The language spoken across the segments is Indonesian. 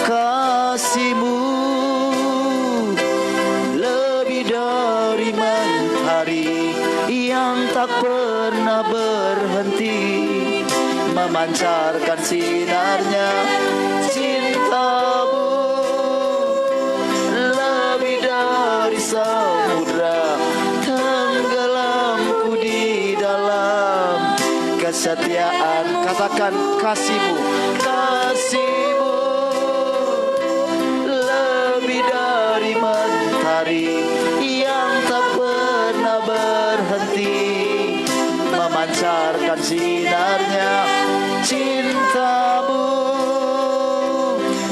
Kasih-Mu lebih dari mentari yang tak pernah berhenti, memancarkan sinarnya. Cinta-Mu lebih dari samudra, tenggelamku di dalam kesetiaan. Katakan kasih-Mu, kasih-Mu lebih dari mentari yang tak pernah berhenti, memancarkan sinarnya. Cinta-Mu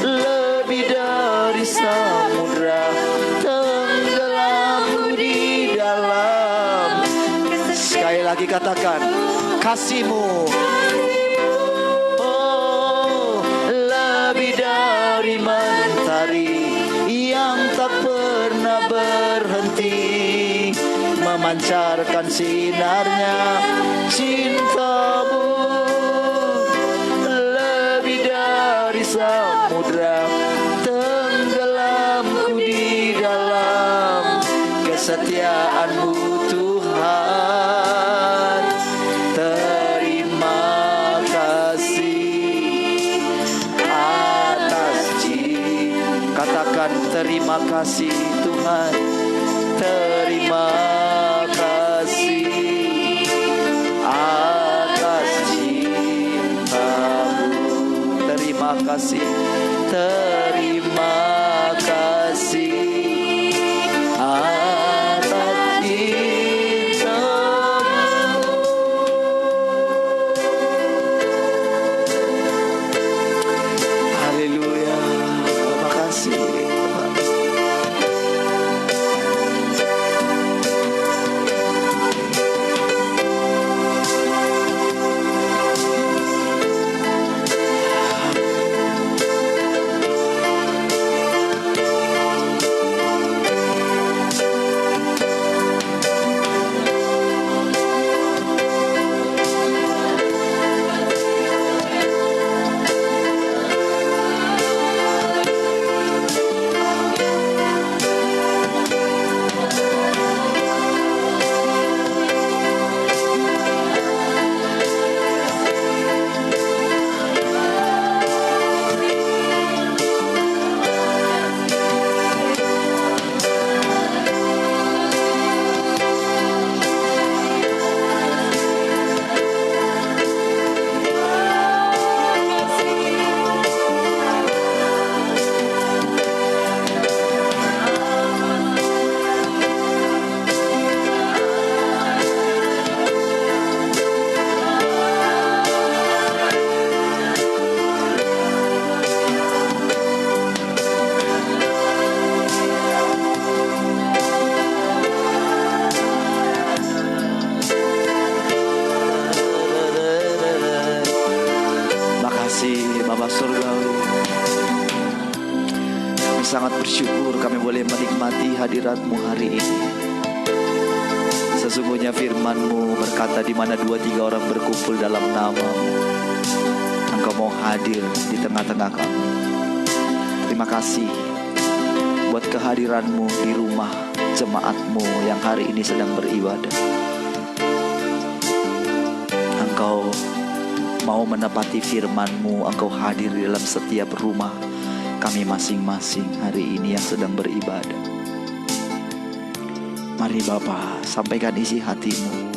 lebih dari samudra, tenggelamku di dalam. Sekali lagi katakan kasih-Mu, oh lebih dari mentari yang tak pernah berhenti, memancarkan sinarnya. Cinta-Mu lebih dari samudra, tenggelamku di dalam kesetiaan-Mu Tuhan. Terima kasih atas cinta. Katakan terima kasih Tuhan. Terima kasih atas cinta-Mu. Terima kasih, terima kasih atas cinta-Mu. Haleluya, terima kasih. Sangat bersyukur kami boleh menikmati hadirat-Mu hari ini. Sesungguhnya firman-Mu berkata, di mana 2-3 orang berkumpul dalam nama-Mu, Engkau mau hadir di tengah-tengah kami. Terima kasih buat kehadiran-Mu di rumah jemaat-Mu yang hari ini sedang beribadah. Engkau mau menepati firman-Mu, Engkau hadir di dalam setiap rumah kami masing-masing hari ini yang sedang beribadah. Mari Bapa, sampaikan isi hati-Mu.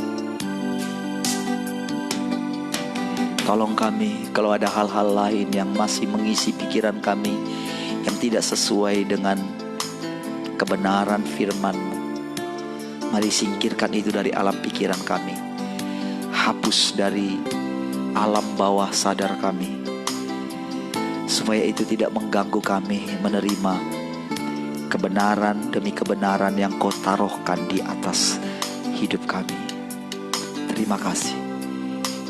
Tolong kami kalau ada hal-hal lain yang masih mengisi pikiran kami, yang tidak sesuai dengan kebenaran firman-Mu. Mari singkirkan itu dari alam pikiran kami. Hapus dari alam bawah sadar kami, supaya itu tidak mengganggu kami menerima kebenaran demi kebenaran yang Kau taruhkan di atas hidup kami. Terima kasih.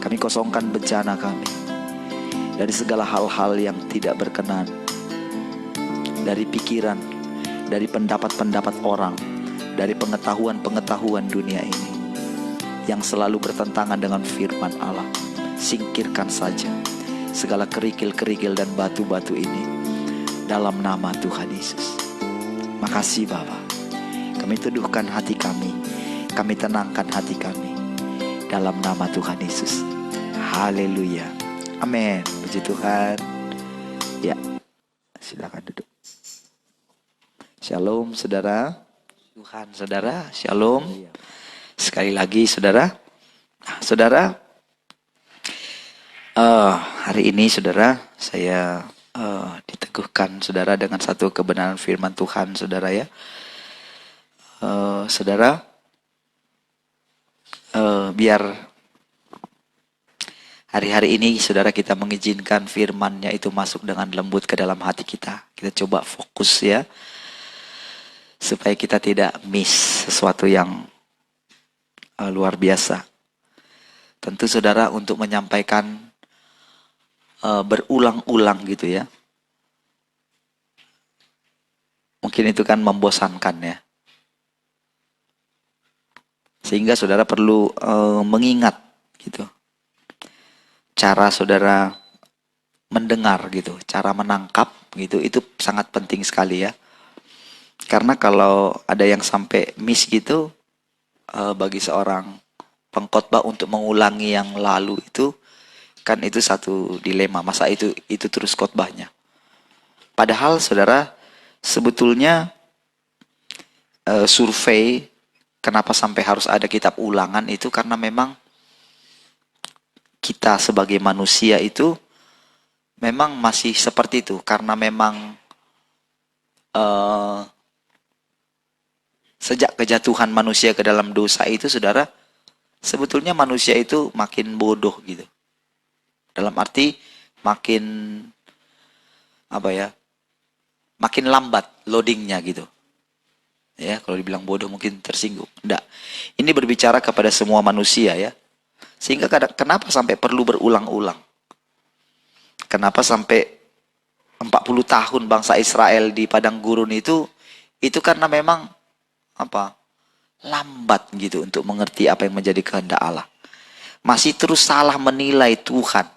Kami kosongkan bencana kami dari segala hal-hal yang tidak berkenan, dari pikiran, dari pendapat-pendapat orang, dari pengetahuan-pengetahuan dunia ini yang selalu bertentangan dengan firman Allah. Singkirkan saja. segala kerikil-kerikil dan batu-batu ini dalam nama Tuhan Yesus. Makasih Bapa. Kami teduhkan hati kami tenangkan hati kami dalam nama Tuhan Yesus. Haleluya. Amin. Puji Tuhan. Ya, silakan duduk. Shalom saudara. Tuhan saudara, shalom. Sekali lagi saudara. Saudara, hari ini saudara, saya diteguhkan saudara dengan satu kebenaran firman Tuhan saudara ya. Saudara, biar hari-hari ini saudara kita mengizinkan firman-Nya itu masuk dengan lembut ke dalam hati kita. Kita coba fokus ya, supaya kita tidak miss sesuatu yang luar biasa. Tentu saudara untuk menyampaikan berulang-ulang gitu ya, mungkin itu kan membosankan ya. Sehingga saudara perlu mengingat gitu, cara saudara mendengar gitu, cara menangkap gitu, itu sangat penting sekali ya. Karena kalau ada yang sampai miss gitu, bagi seorang pengkhotbah untuk mengulangi yang lalu itu, kan itu satu dilema. Masa itu terus khotbahnya. Padahal saudara, sebetulnya survei kenapa sampai harus ada kitab ulangan itu karena memang kita sebagai manusia itu memang masih seperti itu. Karena memang sejak kejatuhan manusia ke dalam dosa itu saudara, sebetulnya manusia itu makin bodoh gitu. Dalam arti makin makin lambat loadingnya gitu. Ya, kalau dibilang bodoh mungkin tersinggung. Enggak. Ini berbicara kepada semua manusia ya. Sehingga kenapa sampai perlu berulang-ulang? Kenapa sampai 40 tahun bangsa Israel di padang gurun itu karena memang lambat gitu untuk mengerti apa yang menjadi kehendak Allah. Masih terus salah menilai Tuhan.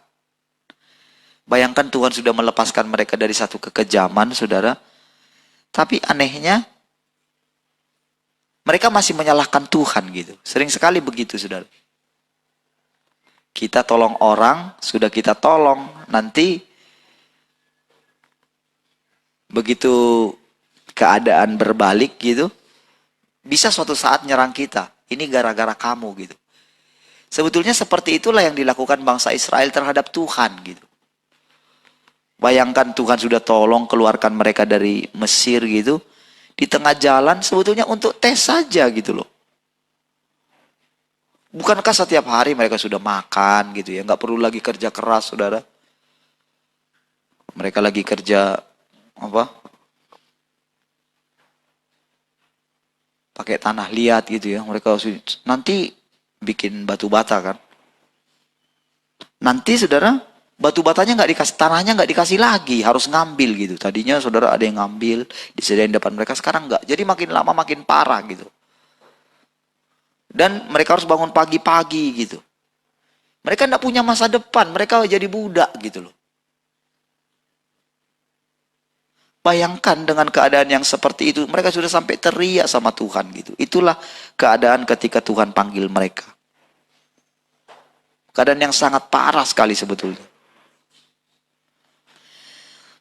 Bayangkan Tuhan sudah melepaskan mereka dari satu kekejaman, saudara. Tapi anehnya, mereka masih menyalahkan Tuhan gitu. Sering sekali begitu, saudara. Kita tolong orang, sudah kita tolong, nanti begitu keadaan berbalik gitu, bisa suatu saat nyerang kita. Ini gara-gara kamu gitu. Sebetulnya seperti itulah yang dilakukan bangsa Israel terhadap Tuhan gitu. Bayangkan Tuhan sudah tolong keluarkan mereka dari Mesir gitu. Di tengah jalan sebetulnya untuk tes saja gitu loh. Bukankah setiap hari mereka sudah makan gitu ya. Nggak perlu lagi kerja keras saudara. Mereka lagi kerja pakai tanah liat gitu ya. Mereka nanti bikin batu bata kan. Nanti saudara, batu batanya nggak dikasih, tanahnya nggak dikasih lagi, harus ngambil gitu. Tadinya saudara ada yang ngambil, disediain depan mereka, sekarang nggak. Jadi makin lama makin parah gitu. Dan mereka harus bangun pagi-pagi gitu. Mereka nggak punya masa depan, mereka jadi budak gitu loh. Bayangkan dengan keadaan yang seperti itu, mereka sudah sampai teriak sama Tuhan gitu. Itulah keadaan ketika Tuhan panggil mereka. Keadaan yang sangat parah sekali sebetulnya.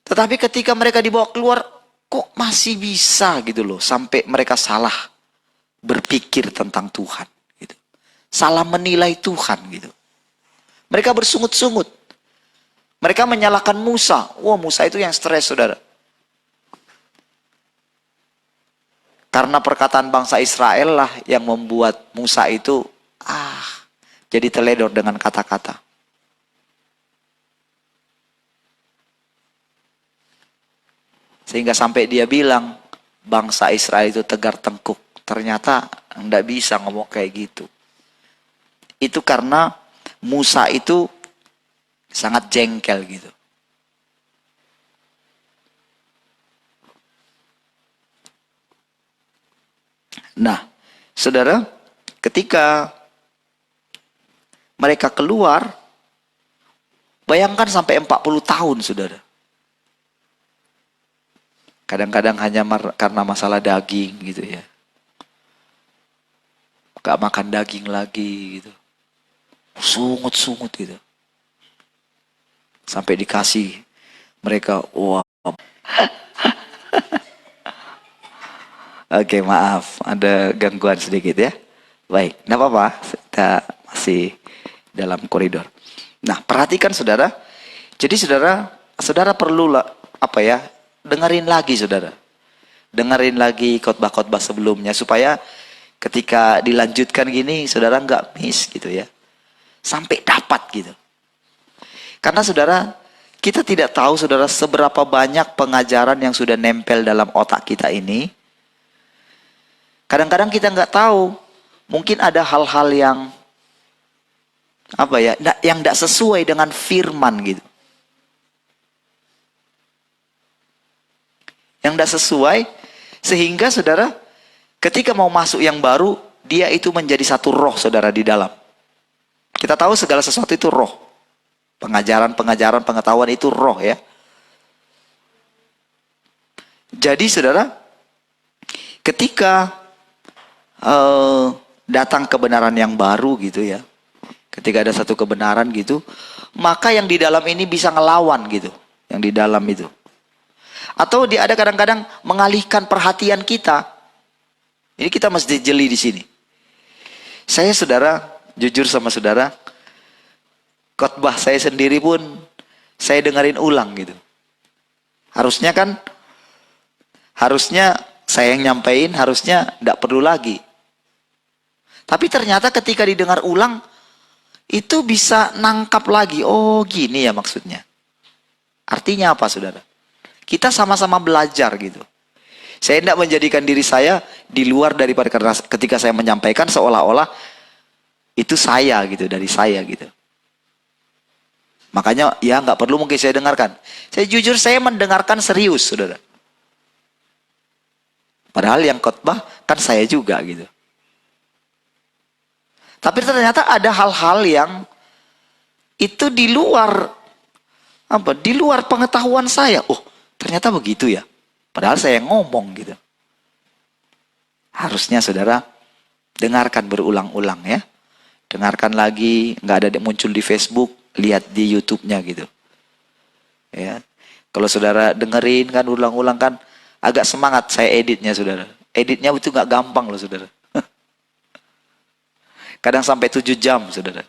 Tetapi ketika mereka dibawa keluar, kok masih bisa gitu loh. Sampai mereka salah berpikir tentang Tuhan. Gitu. Salah menilai Tuhan gitu. Mereka bersungut-sungut. Mereka menyalahkan Musa. Wah, Musa itu yang stres saudara. Karena perkataan bangsa Israel lah yang membuat Musa itu jadi teledor dengan kata-kata. Sehingga sampai dia bilang, bangsa Israel itu tegar tengkuk. Ternyata enggak bisa ngomong kayak gitu. Itu karena Musa itu sangat jengkel gitu. Nah, saudara, ketika mereka keluar, Bayangkan sampai 40 tahun, saudara. Kadang-kadang hanya karena masalah daging gitu ya. Gak makan daging lagi gitu. Sungut-sungut gitu. Sampai dikasih mereka, wah. Oke, maaf, ada gangguan sedikit ya. Baik, tidak apa-apa, kita masih dalam koridor. Nah, perhatikan saudara. Jadi saudara perlu apa ya? Dengerin lagi saudara. Dengerin lagi khotbah-khotbah sebelumnya supaya ketika dilanjutkan gini saudara nggak miss gitu ya. Sampai dapat gitu. Karena saudara, kita tidak tahu saudara seberapa banyak pengajaran yang sudah nempel dalam otak kita ini. Kadang-kadang kita nggak tahu. Mungkin ada hal-hal yang apa ya, yang tidak sesuai dengan firman gitu. Yang tidak sesuai sehingga saudara ketika mau masuk yang baru, dia itu menjadi satu roh saudara di dalam. Kita tahu segala sesuatu itu roh. Pengajaran, pengetahuan itu roh ya. Jadi saudara, ketika datang kebenaran yang baru gitu ya. Ketika ada satu kebenaran gitu, maka yang di dalam ini bisa ngelawan gitu. Yang di dalam itu. Atau dia ada kadang-kadang mengalihkan perhatian kita. Ini kita mesti jeli di sini. Saya saudara, jujur sama saudara, khotbah saya sendiri pun saya dengerin ulang gitu. Harusnya saya yang nyampein, harusnya tidak perlu lagi. Tapi ternyata ketika didengar ulang, itu bisa nangkap lagi. Oh gini ya maksudnya. Artinya apa saudara? Kita sama-sama belajar gitu. Saya tidak menjadikan diri saya di luar daripada, karena ketika saya menyampaikan seolah-olah itu saya gitu, dari saya gitu. Makanya ya nggak perlu mungkin saya dengarkan. Saya jujur saya mendengarkan serius saudara. Padahal yang khotbah kan saya juga gitu. Tapi ternyata ada hal-hal yang itu di luar pengetahuan saya. Oh, ternyata begitu ya. Padahal saya ngomong gitu. Harusnya saudara dengarkan berulang-ulang ya. Dengarkan lagi, nggak ada muncul di Facebook, lihat di YouTube-nya gitu. Ya. Kalau saudara dengerin kan ulang-ulang kan agak semangat saya editnya saudara. Editnya itu nggak gampang loh saudara. Kadang sampai 7 jam saudara.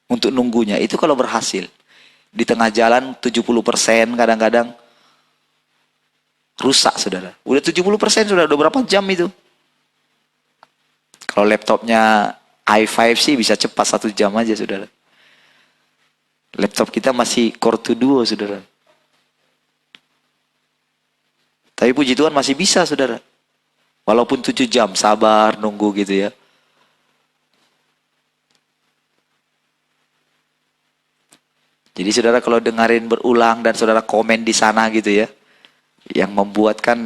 Untuk nunggunya. Itu kalau berhasil. Di tengah jalan 70% kadang-kadang rusak saudara. Udah 70% sudah berapa jam itu. Kalau laptopnya i5 sih bisa cepat 1 jam aja saudara. Laptop kita masih Core 2 Duo saudara. Tapi puji Tuhan masih bisa saudara. Walaupun 7 jam sabar nunggu gitu ya. Jadi saudara kalau dengerin berulang dan saudara komen di sana gitu ya. Yang membuatkan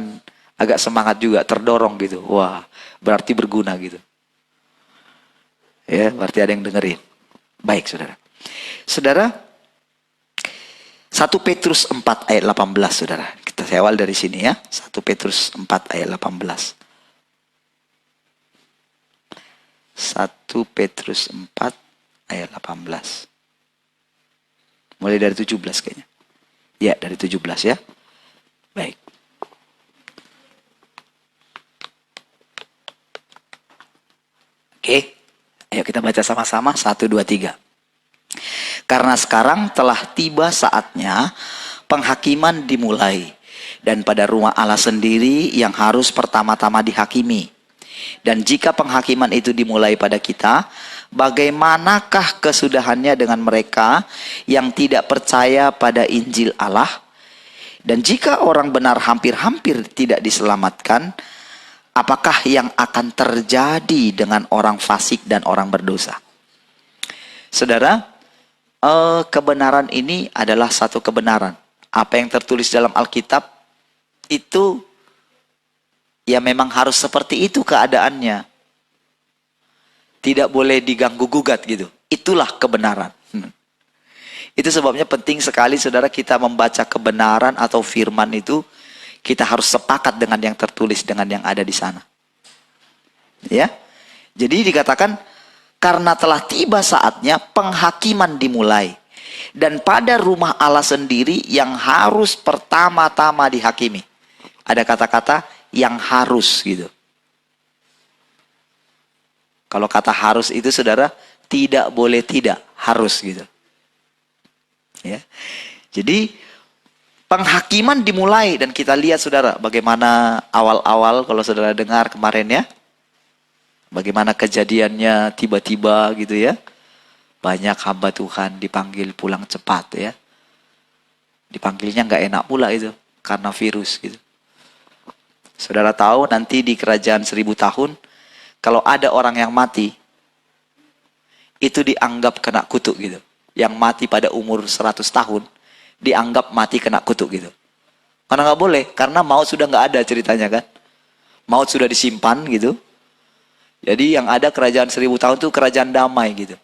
agak semangat juga, terdorong gitu. Wah, berarti berguna gitu. Ya, berarti ada yang dengerin. Baik saudara. Saudara, 1 Petrus 4 ayat 18 saudara. Kita awal dari sini ya. 1 Petrus 4 ayat 18. 1 Petrus 4 ayat 18. Mulai dari 17 kayaknya. Ya, dari 17 ya. Baik. Oke. Ayo kita baca sama-sama. 1, 2, 3. Karena sekarang telah tiba saatnya penghakiman dimulai. Dan pada rumah Allah sendiri yang harus pertama-tama dihakimi. Dan jika penghakiman itu dimulai pada kita, bagaimanakah kesudahannya dengan mereka yang tidak percaya pada Injil Allah? Dan jika orang benar hampir-hampir tidak diselamatkan, apakah yang akan terjadi dengan orang fasik dan orang berdosa? Saudara, kebenaran ini adalah satu kebenaran. Apa yang tertulis dalam Alkitab itu ya memang harus seperti itu keadaannya. Tidak boleh diganggu gugat gitu. Itulah kebenaran. Itu sebabnya penting sekali saudara kita membaca kebenaran atau firman itu, kita harus sepakat dengan yang tertulis, dengan yang ada di sana. Ya. Jadi dikatakan, karena telah tiba saatnya penghakiman dimulai. Dan pada rumah Allah sendiri yang harus pertama-tama dihakimi. Ada kata-kata yang harus gitu. Kalau kata harus itu saudara, tidak boleh tidak, harus gitu. Ya. Jadi penghakiman dimulai, dan kita lihat saudara bagaimana awal-awal, kalau saudara dengar kemarin ya. Bagaimana kejadiannya tiba-tiba gitu ya. Banyak hamba Tuhan dipanggil pulang cepat ya. Dipanggilnya nggak enak pula itu, karena virus gitu. Saudara tahu nanti di kerajaan 1000 tahun, kalau ada orang yang mati, itu dianggap kena kutuk gitu. Yang mati pada umur 100 tahun, dianggap mati kena kutuk gitu. Karena nggak boleh, karena maut sudah nggak ada ceritanya kan. Maut sudah disimpan gitu. Jadi yang ada kerajaan 1000 tahun itu kerajaan damai gitu.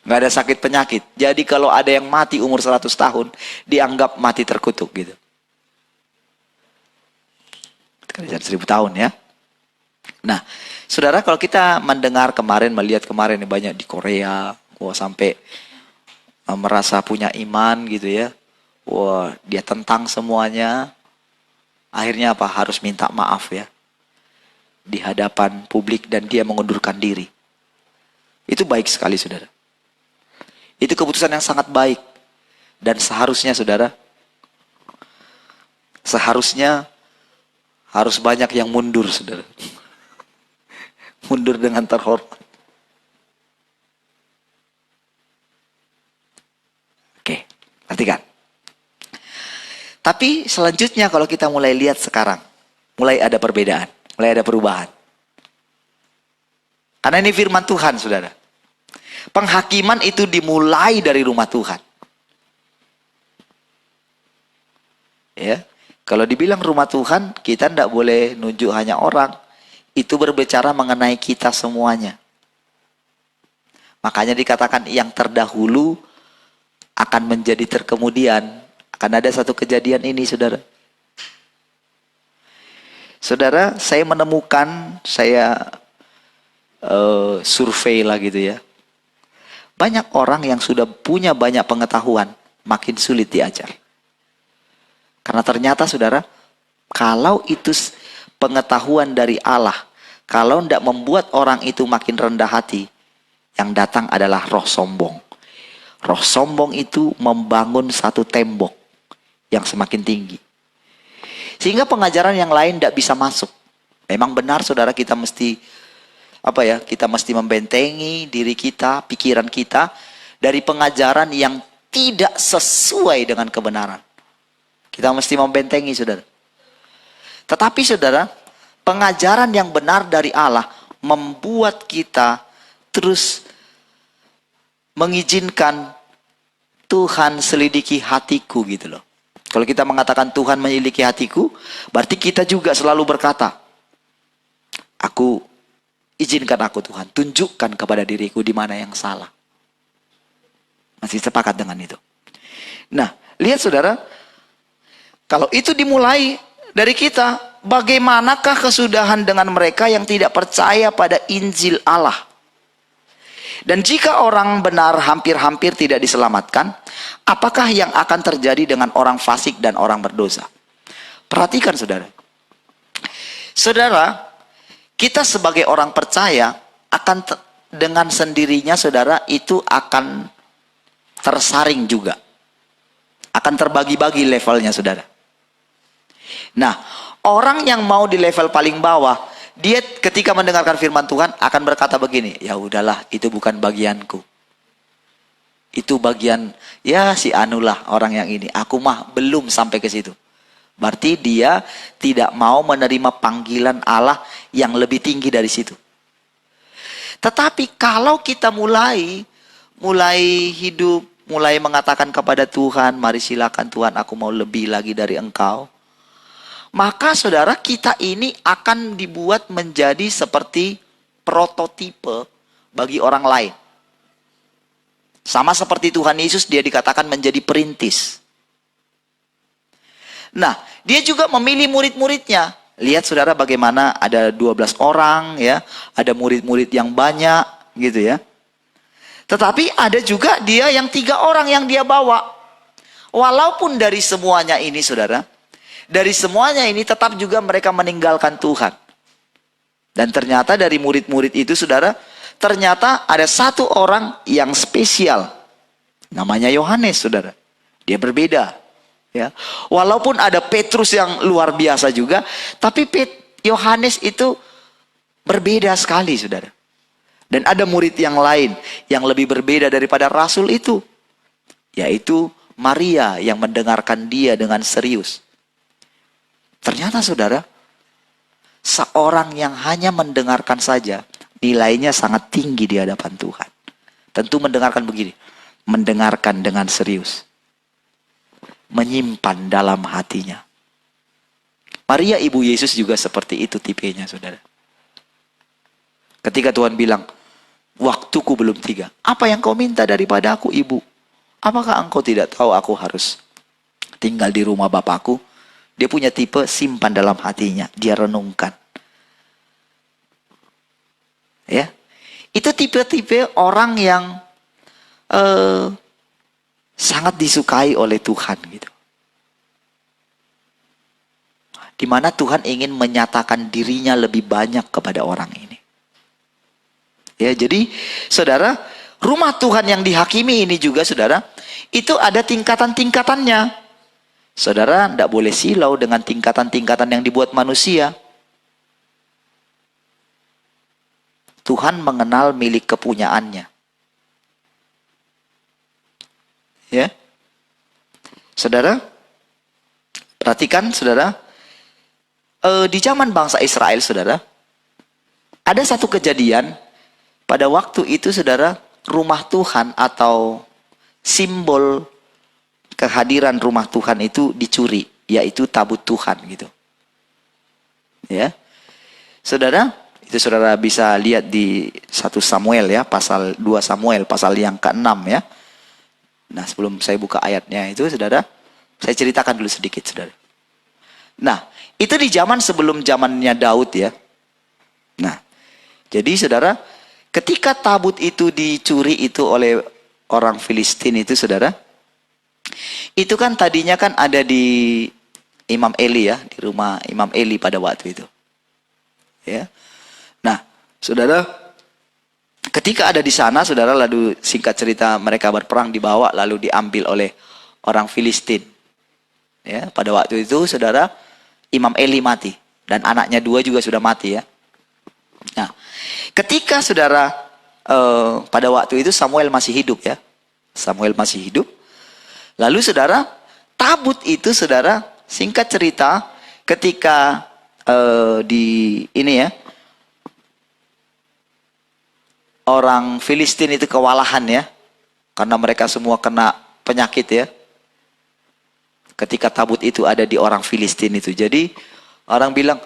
Nggak ada sakit penyakit. Jadi kalau ada yang mati umur 100 tahun, dianggap mati terkutuk gitu. Kerajaan 1000 tahun ya. Nah, saudara, kalau kita mendengar kemarin, melihat kemarin banyak di Korea, wah sampai merasa punya iman gitu ya. Wah, dia tentang semuanya. Akhirnya apa? Harus minta maaf ya. Di hadapan publik, dan dia mengundurkan diri. Itu baik sekali saudara. Itu keputusan yang sangat baik. Dan seharusnya saudara, seharusnya harus banyak yang mundur saudara. Mundur dengan terhormat. Oke, perhatikan. Tapi selanjutnya kalau kita mulai lihat sekarang, mulai ada perbedaan, mulai ada perubahan. Karena ini firman Tuhan, saudara. Penghakiman itu dimulai dari rumah Tuhan. Ya, kalau dibilang rumah Tuhan, kita tidak boleh nunjuk hanya orang. Itu berbicara mengenai kita semuanya. Makanya dikatakan yang terdahulu akan menjadi terkemudian. Akan ada satu kejadian ini, saudara. Saudara, saya menemukan, saya survei lah gitu ya. Banyak orang yang sudah punya banyak pengetahuan, makin sulit diajar. Karena ternyata saudara, kalau itu pengetahuan dari Allah, kalau tidak membuat orang itu makin rendah hati, yang datang adalah roh sombong. Roh sombong itu membangun satu tembok yang semakin tinggi. Sehingga pengajaran yang lain tidak bisa masuk. Memang benar saudara, kita mesti kita mesti membentengi diri kita, pikiran kita dari pengajaran yang tidak sesuai dengan kebenaran. Kita mesti membentengi saudara. Tetapi saudara, pengajaran yang benar dari Allah membuat kita terus mengizinkan Tuhan selidiki hatiku gitu loh. Kalau kita mengatakan Tuhan menyelidiki hatiku, berarti kita juga selalu berkata, izinkan aku Tuhan, tunjukkan kepada diriku di mana yang salah. Masih sepakat dengan itu? Nah, lihat saudara, kalau itu dimulai dari kita, bagaimanakah kesudahan dengan mereka yang tidak percaya pada Injil Allah? Dan jika orang benar hampir-hampir tidak diselamatkan, apakah yang akan terjadi dengan orang fasik dan orang berdosa? Perhatikan saudara. Saudara, kita sebagai orang percaya akan dengan sendirinya saudara itu akan tersaring juga. Akan terbagi-bagi levelnya saudara. Nah, orang yang mau di level paling bawah, dia ketika mendengarkan firman Tuhan akan berkata begini, ya udahlah itu bukan bagianku. Itu bagian, ya si anulah orang yang ini. Aku mah belum sampai ke situ. Berarti dia tidak mau menerima panggilan Allah yang lebih tinggi dari situ. Tetapi kalau kita mulai hidup, mulai mengatakan kepada Tuhan, mari silakan Tuhan, aku mau lebih lagi dari Engkau. Maka saudara, kita ini akan dibuat menjadi seperti prototipe bagi orang lain. Sama seperti Tuhan Yesus, dia dikatakan menjadi perintis. Nah, dia juga memilih murid-muridnya. Lihat saudara bagaimana ada 12 orang ya, ada murid-murid yang banyak gitu ya. Tetapi ada juga dia yang 3 orang yang dia bawa. Walaupun dari semuanya ini saudara, dari semuanya ini tetap juga mereka meninggalkan Tuhan. Dan ternyata dari murid-murid itu saudara, ternyata ada 1 orang yang spesial. Namanya Yohanes saudara. Dia berbeda. Ya, walaupun ada Petrus yang luar biasa juga, tapi Yohanes itu berbeda sekali, saudara. Dan ada murid yang lain yang lebih berbeda daripada rasul itu, yaitu Maria yang mendengarkan dia dengan serius. Ternyata, saudara, seorang yang hanya mendengarkan saja, nilainya sangat tinggi di hadapan Tuhan. Tentu mendengarkan begini, mendengarkan dengan serius. Menyimpan dalam hatinya. Maria ibu Yesus juga seperti itu tipenya, saudara. Ketika Tuhan bilang, waktuku belum 3. Apa yang kau minta daripada aku, ibu? Apakah engkau tidak tahu aku harus tinggal di rumah bapakku? Dia punya tipe simpan dalam hatinya. Dia renungkan. Ya, itu tipe-tipe orang yang sangat disukai oleh Tuhan gitu. Di mana Tuhan ingin menyatakan dirinya lebih banyak kepada orang ini. Ya, jadi saudara, rumah Tuhan yang dihakimi ini juga saudara, itu ada tingkatan-tingkatannya. Saudara, tidak boleh silau dengan tingkatan-tingkatan yang dibuat manusia. Tuhan mengenal milik kepunyaannya. Ya, saudara, perhatikan saudara, di zaman bangsa Israel saudara, ada satu kejadian pada waktu itu saudara, rumah Tuhan atau simbol kehadiran rumah Tuhan itu dicuri, yaitu tabut Tuhan gitu. Ya, saudara, itu saudara bisa lihat di 1 Samuel ya, pasal 2 Samuel, pasal yang ke-6 ya. Nah, sebelum saya buka ayatnya itu, saudara, saya ceritakan dulu sedikit, saudara. Nah, itu di zaman sebelum zamannya Daud ya. Nah, jadi saudara, ketika tabut itu dicuri itu oleh orang Filistin itu, saudara, itu kan tadinya kan ada di Imam Eli ya, di rumah Imam Eli pada waktu itu. Ya. Nah, saudara, ketika ada di sana, saudara, lalu singkat cerita mereka berperang, dibawa lalu diambil oleh orang Filistin. Ya, pada waktu itu, saudara, Imam Eli mati dan anaknya 2 juga sudah mati ya. Nah, ketika saudara pada waktu itu Samuel masih hidup ya, Samuel masih hidup. Lalu saudara, tabut itu saudara, singkat cerita, ketika di ini ya, orang Filistin itu kewalahan ya. Karena mereka semua kena penyakit ya. Ketika tabut itu ada di orang Filistin itu. Jadi orang bilang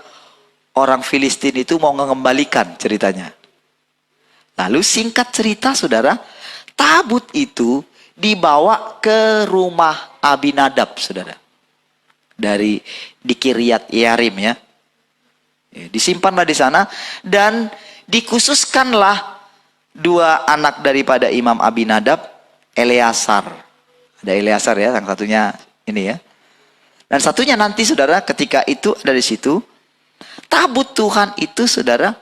orang Filistin itu mau mengembalikan ceritanya. Lalu singkat cerita saudara, tabut itu dibawa ke rumah Abinadab saudara. Di Kiryat Yearim ya. Disimpanlah di sana dan dikhususkanlah 2 anak daripada Imam Abinadab, Eleazar. Ada Eleazar ya, yang satunya ini ya. Dan satunya nanti saudara, ketika itu ada di situ, tabut Tuhan itu saudara,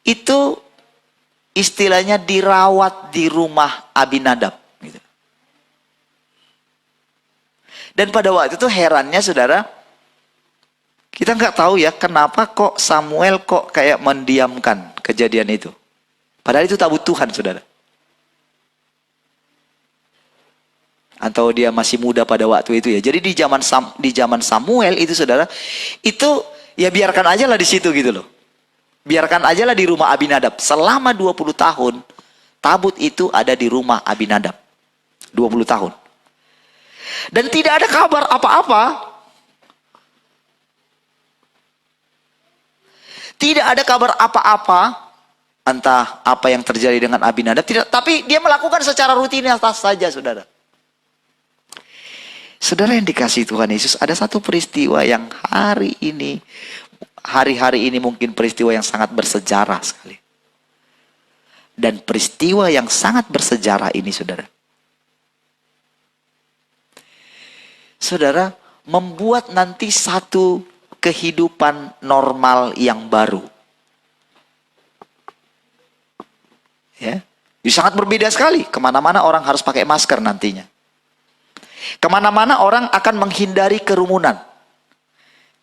itu istilahnya dirawat di rumah Abinadab. Gitu. Dan pada waktu itu herannya saudara, kita nggak tahu ya kenapa kok Samuel kok kayak mendiamkan kejadian itu. Padahal itu tabut Tuhan, saudara. Atau dia masih muda pada waktu itu ya. Jadi di zaman Samuel itu, saudara, itu ya biarkan aja lah di situ gitu loh. Biarkan aja lah di rumah Abinadab. Selama 20 tahun, tabut itu ada di rumah Abinadab. 20 tahun. Dan tidak ada kabar apa-apa. Tidak ada kabar apa-apa entah apa yang terjadi dengan Abinadab, tidak, tapi dia melakukan secara rutinitas saja, saudara. Saudara yang dikasihi Tuhan Yesus, ada satu peristiwa yang hari-hari ini mungkin peristiwa yang sangat bersejarah sekali. Dan peristiwa yang sangat bersejarah ini, saudara, membuat nanti satu kehidupan normal yang baru. Ya, jadi sangat berbeda sekali. Kemana-mana orang harus pakai masker nantinya. Kemana-mana orang akan menghindari kerumunan.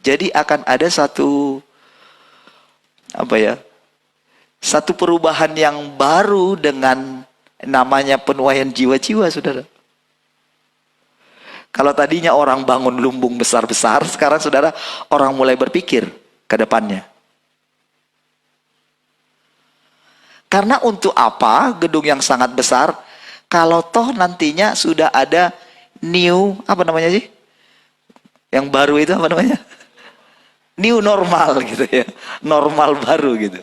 Jadi akan ada satu perubahan yang baru dengan namanya penuaian jiwa-jiwa, saudara. Kalau tadinya orang bangun lumbung besar-besar, sekarang saudara, orang mulai berpikir ke depannya. Karena untuk apa gedung yang sangat besar, kalau toh nantinya sudah ada new, yang baru itu apa namanya? New normal gitu ya. Normal baru gitu.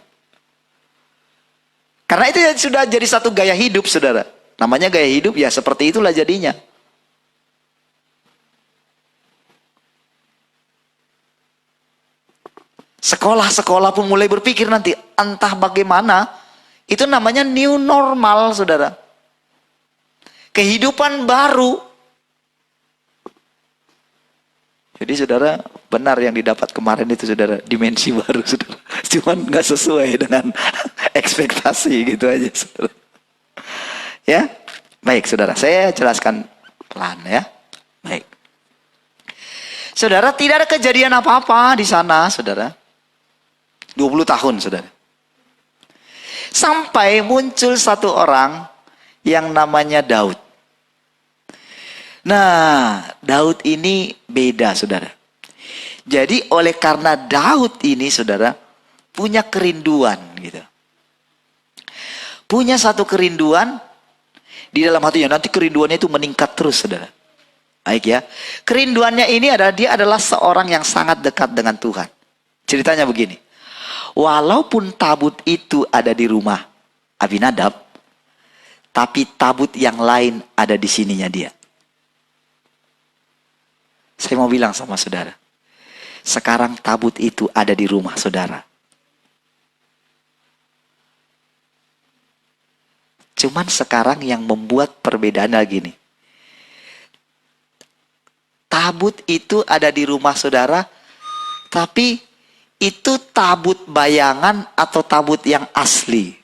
Karena itu sudah jadi satu gaya hidup, saudara. Namanya gaya hidup, ya seperti itulah jadinya. Sekolah-sekolah pun mulai berpikir nanti, entah bagaimana, itu namanya new normal, saudara. Kehidupan baru. Jadi saudara, benar yang didapat kemarin itu, saudara, dimensi baru, saudara. Cuman nggak sesuai dengan ekspektasi gitu aja, saudara. Ya, baik saudara, saya jelaskan pelan ya. Baik. Saudara, tidak ada kejadian apa-apa di sana, saudara. 20 tahun, saudara. Sampai muncul satu orang yang namanya Daud. Nah, Daud ini beda, saudara. Jadi oleh karena Daud ini, saudara, punya kerinduan gitu. Punya satu kerinduan di dalam hatinya. Nanti kerinduannya itu meningkat terus, saudara. Baik ya. Kerinduannya ini adalah dia adalah seorang yang sangat dekat dengan Tuhan. Ceritanya begini. Walaupun tabut itu ada di rumah Abinadab, tapi tabut yang lain ada di sininya dia. Saya mau bilang sama saudara, sekarang tabut itu ada di rumah saudara. Cuman sekarang yang membuat perbedaan lagi nih. Tabut itu ada di rumah saudara, tapi itu tabut bayangan atau tabut yang asli.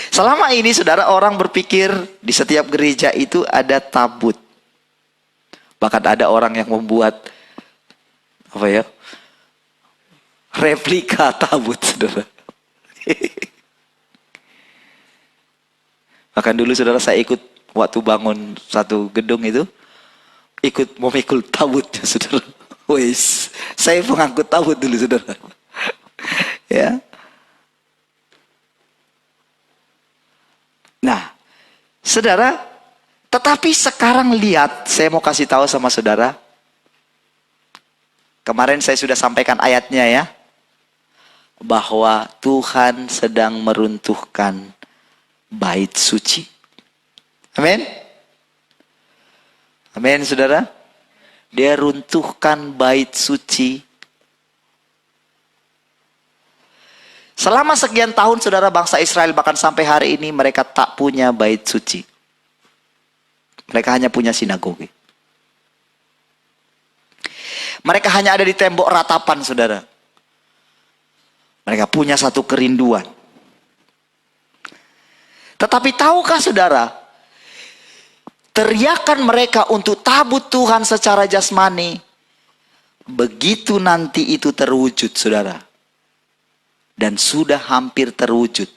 Selama ini saudara, orang berpikir di setiap gereja itu ada tabut. Bahkan ada orang yang membuat replika tabut, saudara. Bahkan dulu saudara, saya ikut waktu bangun satu gedung itu, ikut memikul tabutnya, saudara. Wes, saya pengangkut tabut dulu, saudara. Ya. Nah, saudara, tetapi sekarang lihat, saya mau kasih tahu sama saudara. Kemarin saya sudah sampaikan ayatnya ya, bahwa Tuhan sedang meruntuhkan bait suci. Amin. Amin, saudara. Dia runtuhkan bait suci. Selama sekian tahun, saudara, bangsa Israel bahkan sampai hari ini mereka tak punya bait suci. Mereka hanya punya sinagoge. Mereka hanya ada di tembok ratapan, saudara. Mereka punya satu kerinduan. Tetapi tahukah saudara, teriakan mereka untuk tabut Tuhan secara jasmani, begitu nanti itu terwujud, saudara, dan sudah hampir terwujud,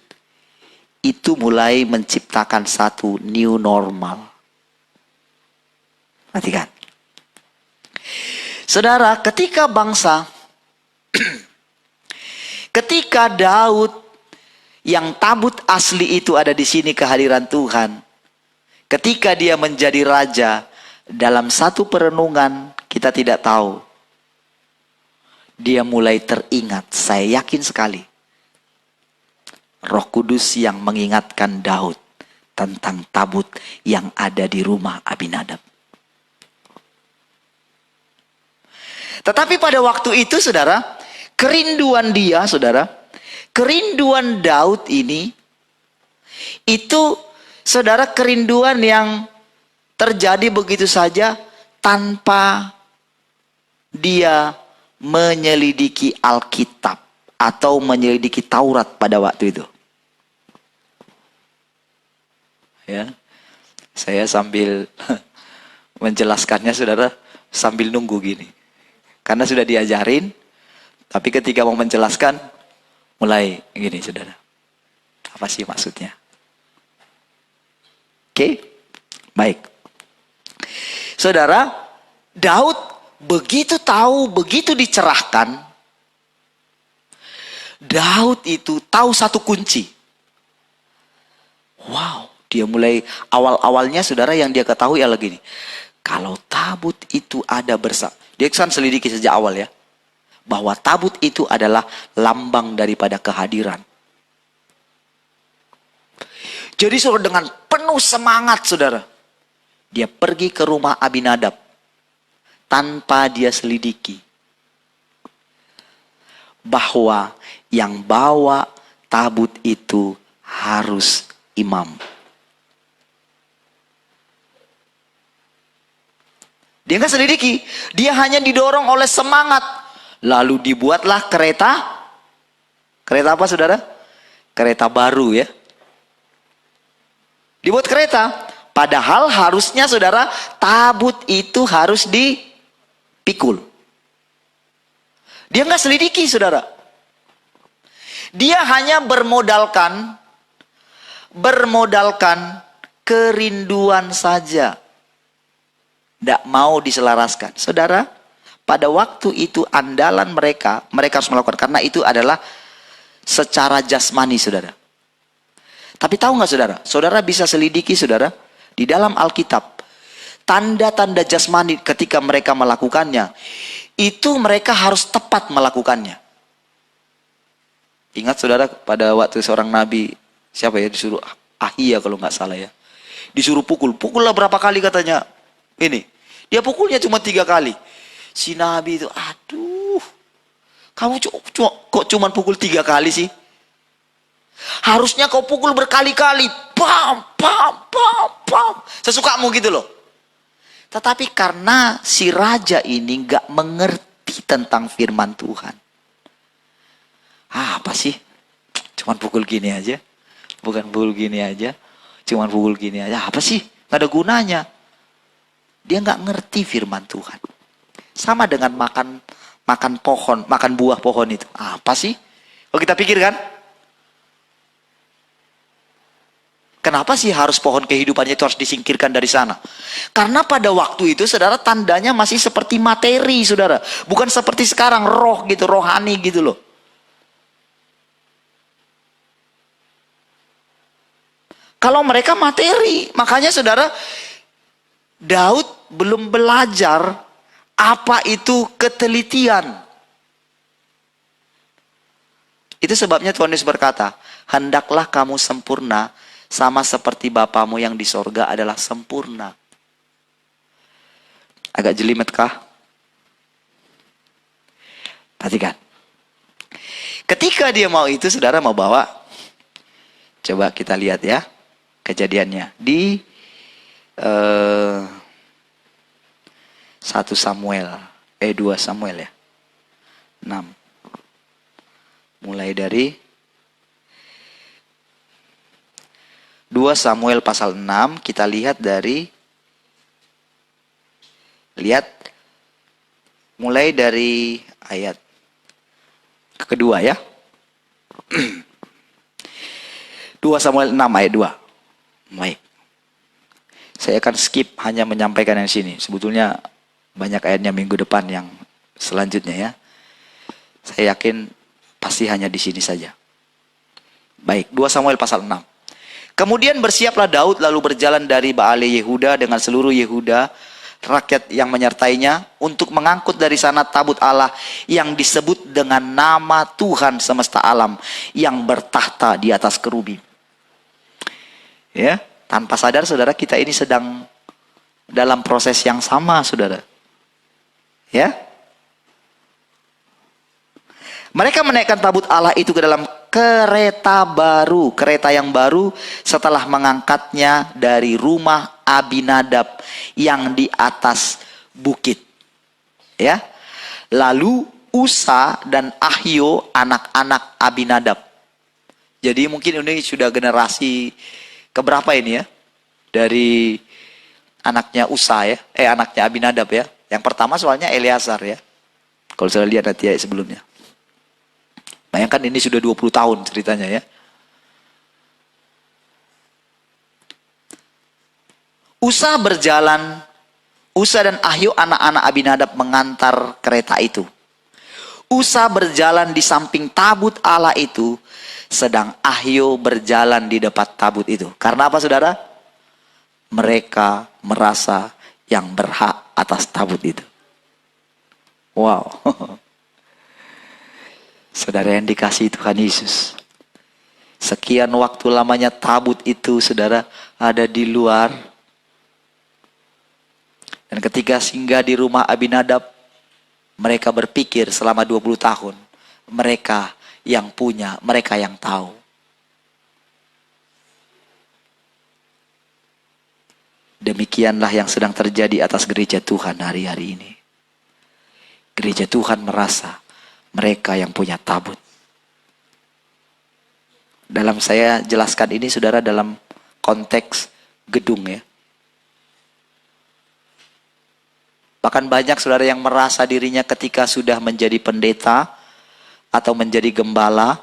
itu mulai menciptakan satu new normal. Perhatikan, saudara, ketika ketika Daud yang tabut asli itu ada di sini kehadiran Tuhan, ketika dia menjadi raja, dalam satu perenungan kita tidak tahu, dia mulai teringat, saya yakin sekali, Roh Kudus yang mengingatkan Daud tentang tabut yang ada di rumah Abinadab. Tetapi pada waktu itu saudara, kerinduan dia saudara, kerinduan Daud ini, itu saudara kerinduan yang terjadi begitu saja tanpa dia menyelidiki Alkitab atau menyelidiki Taurat pada waktu itu. Ya, saya sambil menjelaskannya saudara, sambil nunggu gini. Karena sudah diajarin, tapi ketika mau menjelaskan, mulai gini saudara. Apa sih maksudnya? Oke, baik. Saudara, Daud begitu tahu, begitu dicerahkan, Daud itu tahu satu kunci. Wow, dia mulai awal-awalnya saudara yang dia ketahui adalah gini. Kalau tabut itu ada bersama, dia kan selidiki sejak awal ya, bahwa tabut itu adalah lambang daripada kehadiran. Jadi saudara dengan penuh semangat saudara, dia pergi ke rumah Abinadab tanpa dia selidiki bahwa yang bawa tabut itu harus imam. Dia nggak selidiki, dia hanya didorong oleh semangat. Lalu dibuatlah kereta. Kereta apa saudara? Kereta baru ya. Dibuat kereta. Padahal harusnya saudara, tabut itu harus dipikul. Dia nggak selidiki saudara. Dia hanya bermodalkan kerinduan saja. Tidak mau diselaraskan. Saudara, pada waktu itu andalan mereka harus melakukan. Karena itu adalah secara jasmani saudara. Tapi tahu nggak saudara? Saudara bisa selidiki saudara. Di dalam Alkitab. Tanda-tanda jasmani ketika mereka melakukannya. Itu mereka harus tepat melakukannya. Ingat saudara pada waktu seorang nabi, siapa ya, disuruh Ahia kalau nggak salah ya. Disuruh pukullah berapa kali katanya. Ini, dia pukulnya cuma 3 kali. Si nabi itu, aduh, kamu kok cuma pukul 3 kali sih? Harusnya kau pukul berkali-kali. Pam, pam, pam, pam. Sesukamu gitu loh. Tetapi karena si raja ini nggak mengerti tentang firman Tuhan. Apa sih? Cuman pukul gini aja. Bukan pukul gini aja. Cuman pukul gini aja. Apa sih? Gak ada gunanya. Dia nggak ngerti firman Tuhan. Sama dengan makan pohon, makan buah pohon itu. Apa sih? Kalau kita pikir kan? Kenapa sih harus pohon kehidupannya itu harus disingkirkan dari sana? Karena pada waktu itu saudara tandanya masih seperti materi saudara. Bukan seperti sekarang roh gitu, rohani gitu loh. Kalau mereka materi, makanya saudara, Daud belum belajar apa itu ketelitian. Itu sebabnya Tuhan Yesus berkata, hendaklah kamu sempurna, sama seperti Bapamu yang di sorga adalah sempurna. Agak jelimet kah? Perhatikan. Ketika dia mau itu, saudara mau bawa. Coba kita lihat ya. Kejadiannya di 1 Samuel 2 Samuel ya 6. Mulai dari 2 Samuel pasal 6 kita lihat mulai dari ayat kedua ya. 2 Samuel 6 ayat 2. Baik. Saya akan skip hanya menyampaikan yang sini. Sebetulnya banyak ayatnya minggu depan yang selanjutnya ya. Saya yakin pasti hanya di sini saja. Baik, 2 Samuel pasal 6. Kemudian bersiaplah Daud lalu berjalan dari Baale Yehuda dengan seluruh Yehuda rakyat yang menyertainya untuk mengangkut dari sana tabut Allah yang disebut dengan nama Tuhan semesta alam yang bertahta di atas kerubi. Ya, tanpa sadar saudara, kita ini sedang dalam proses yang sama, saudara. Ya. Mereka menaikkan tabut Allah itu ke dalam kereta baru, kereta yang baru setelah mengangkatnya dari rumah Abinadab yang di atas bukit. Ya. Lalu Usa dan Ahio anak-anak Abinadab. Jadi mungkin ini sudah generasi keberapa ini ya? Dari anaknya Usa ya, anaknya Abinadab ya. Yang pertama soalnya Eleazar ya. Kalau saya lihat nanti ya sebelumnya. Bayangkan ini sudah 20 tahun ceritanya ya. Usa dan Ahio anak-anak Abinadab mengantar kereta itu. Usa berjalan di samping tabut Allah itu, sedang Ahio berjalan di depan tabut itu. Karena apa saudara? Mereka merasa yang berhak atas tabut itu. Wow. Saudara yang dikasihi Tuhan Yesus. Sekian waktu lamanya tabut itu saudara ada di luar. Dan ketika singgah di rumah Abinadab, mereka berpikir selama 20 tahun. Mereka yang punya, mereka yang tahu. Demikianlah yang sedang terjadi atas gereja Tuhan hari-hari ini. Gereja Tuhan merasa mereka yang punya tabut. Dalam saya jelaskan ini saudara dalam konteks gedung ya. Bahkan banyak saudara yang merasa dirinya ketika sudah menjadi pendeta atau menjadi gembala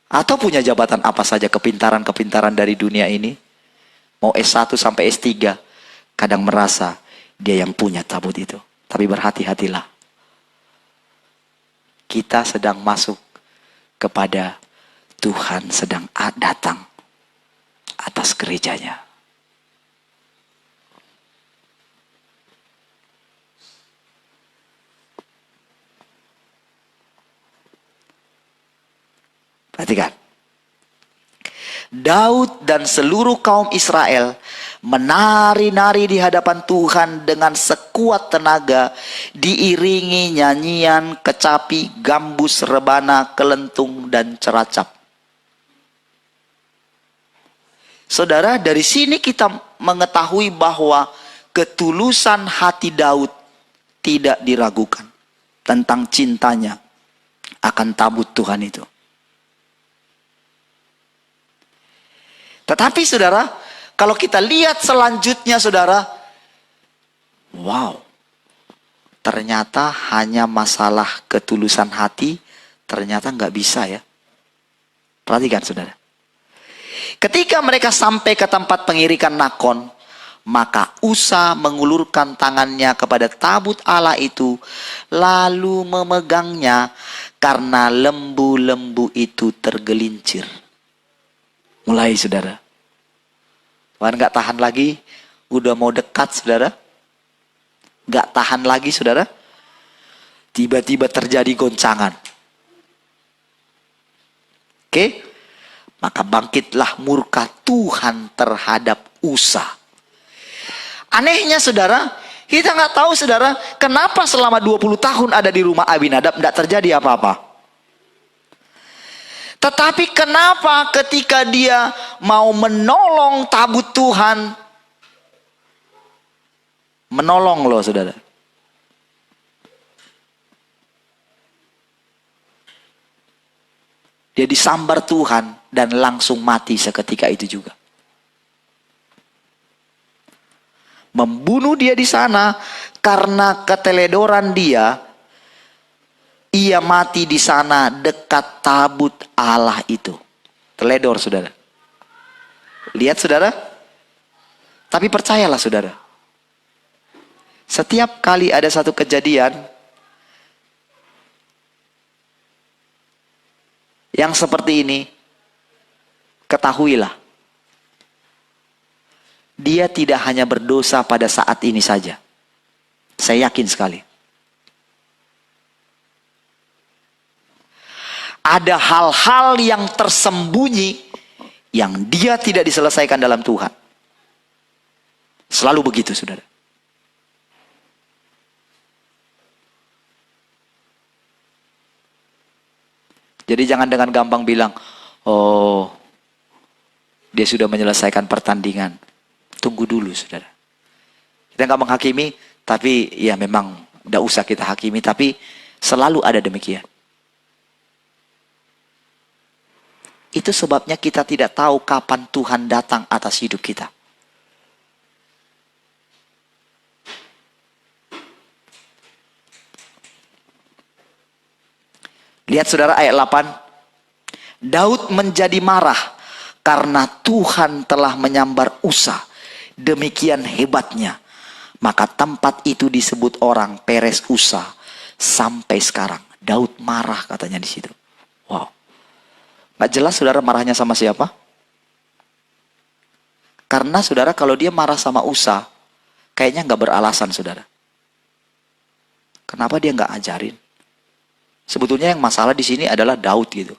atau punya jabatan apa saja, kepintaran-kepintaran dari dunia ini, mau S1 sampai S3, kadang merasa dia yang punya tabut itu. Tapi berhati-hatilah. Kita sedang masuk kepada Tuhan sedang datang atas gerejanya. Perhatikan. Daud dan seluruh kaum Israel menari-nari di hadapan Tuhan dengan sekuat tenaga, diiringi nyanyian, kecapi, gambus, rebana, kelentung, dan ceracap. Saudara, dari sini kita mengetahui bahwa ketulusan hati Daud tidak diragukan tentang cintanya akan tabut Tuhan itu. Tetapi saudara, kalau kita lihat selanjutnya saudara, wow, ternyata hanya masalah ketulusan hati, ternyata nggak bisa ya. Perhatikan saudara. Ketika mereka sampai ke tempat pengirikan Nakon, maka Usa mengulurkan tangannya kepada tabut Allah itu, lalu memegangnya karena lembu-lembu itu tergelincir. Mulai saudara. Tuhan gak tahan lagi. Udah mau dekat saudara. Gak tahan lagi saudara. Tiba-tiba terjadi goncangan. Oke. Maka bangkitlah murka Tuhan terhadap Usa. Anehnya saudara. Kita gak tahu saudara. Kenapa selama 20 tahun ada di rumah Abinadab gak terjadi apa-apa. Tetapi kenapa ketika dia mau menolong tabut Tuhan, menolong loh saudara. Dia disambar Tuhan dan langsung mati seketika itu juga. Membunuh dia di sana karena keteledoran dia. Ia mati di sana dekat tabut Allah itu. Teledor saudara. Lihat saudara. Tapi percayalah saudara. Setiap kali ada satu kejadian yang seperti ini, ketahuilah. dia tidak hanya berdosa pada saat ini saja. Saya yakin sekali. Ada hal-hal yang tersembunyi yang dia tidak diselesaikan dalam Tuhan. Selalu begitu, saudara. Jadi jangan dengan gampang bilang, oh, dia sudah menyelesaikan pertandingan. Tunggu dulu, saudara. Kita nggak menghakimi, tapi ya memang tidak usah kita hakimi, tapi selalu ada demikian. Itu sebabnya kita tidak tahu kapan Tuhan datang atas hidup kita. Lihat saudara ayat 8. Daud menjadi marah karena Tuhan telah menyambar Usa. Demikian hebatnya. Maka tempat itu disebut orang Peres Usa sampai sekarang. Daud marah katanya di situ. Wow. Gak jelas saudara marahnya sama siapa? Karena saudara kalau dia marah sama Usa, kayaknya gak beralasan saudara. Kenapa dia gak ajarin? Sebetulnya yang masalah di sini adalah Daud gitu.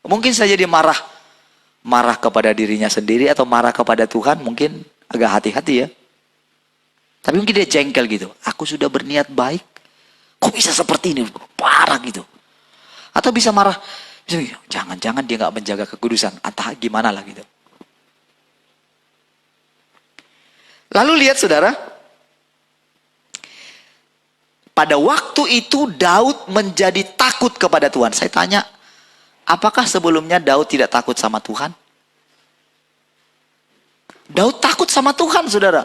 Mungkin saja dia marah kepada dirinya sendiri atau marah kepada Tuhan, mungkin agak hati-hati ya. Tapi mungkin dia jengkel gitu. Aku sudah berniat baik, kok bisa seperti ini? Parah gitu. Atau bisa marah, jangan-jangan dia nggak menjaga kekudusan, entah gimana lah gitu. Lalu lihat saudara, pada waktu itu Daud menjadi takut kepada Tuhan. Saya tanya, apakah sebelumnya Daud tidak takut sama Tuhan? Daud takut sama Tuhan, saudara.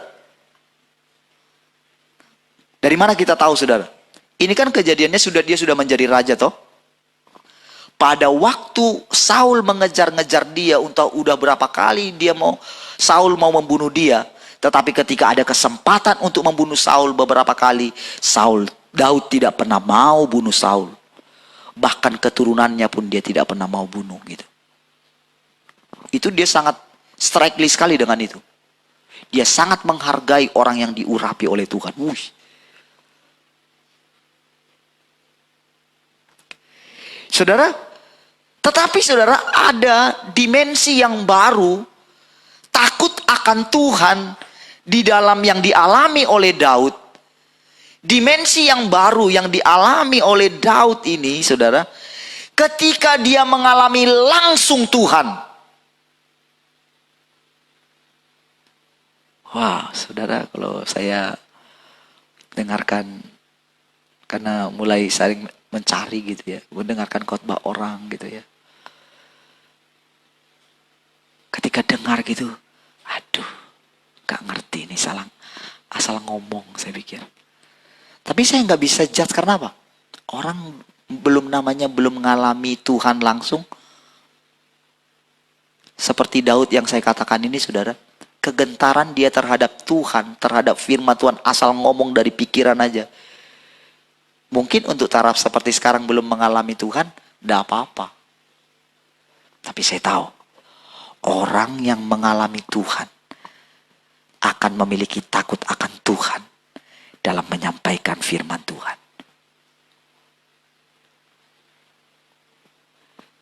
Dari mana kita tahu, saudara? Ini kan kejadiannya dia sudah menjadi raja, toh? Pada waktu Saul mengejar-ngejar dia, udah berapa kali Saul mau membunuh dia. Tetapi ketika ada kesempatan untuk membunuh Saul beberapa kali, Daud tidak pernah mau bunuh Saul. Bahkan keturunannya pun dia tidak pernah mau bunuh gitu. Itu dia sangat strikely sekali dengan itu. Dia sangat menghargai orang yang diurapi oleh Tuhan. Saudara, tetapi saudara ada dimensi yang baru, takut akan Tuhan di dalam yang dialami oleh Daud. Dimensi yang baru yang dialami oleh Daud ini, saudara, ketika dia mengalami langsung Tuhan. Wah, saudara, kalau saya dengarkan, karena mulai saling mencari gitu ya, mendengarkan khotbah orang gitu ya. Ketika dengar gitu, aduh, gak ngerti ini asal ngomong saya pikir. Tapi saya nggak bisa judge karena apa? Orang belum mengalami Tuhan langsung. Seperti Daud yang saya katakan ini, saudara. Kegentaran dia terhadap Tuhan, terhadap firman Tuhan, asal ngomong dari pikiran aja. Mungkin untuk taraf seperti sekarang belum mengalami Tuhan, tidak apa-apa. Tapi saya tahu, orang yang mengalami Tuhan akan memiliki takut akan Tuhan dalam menyampaikan firman Tuhan.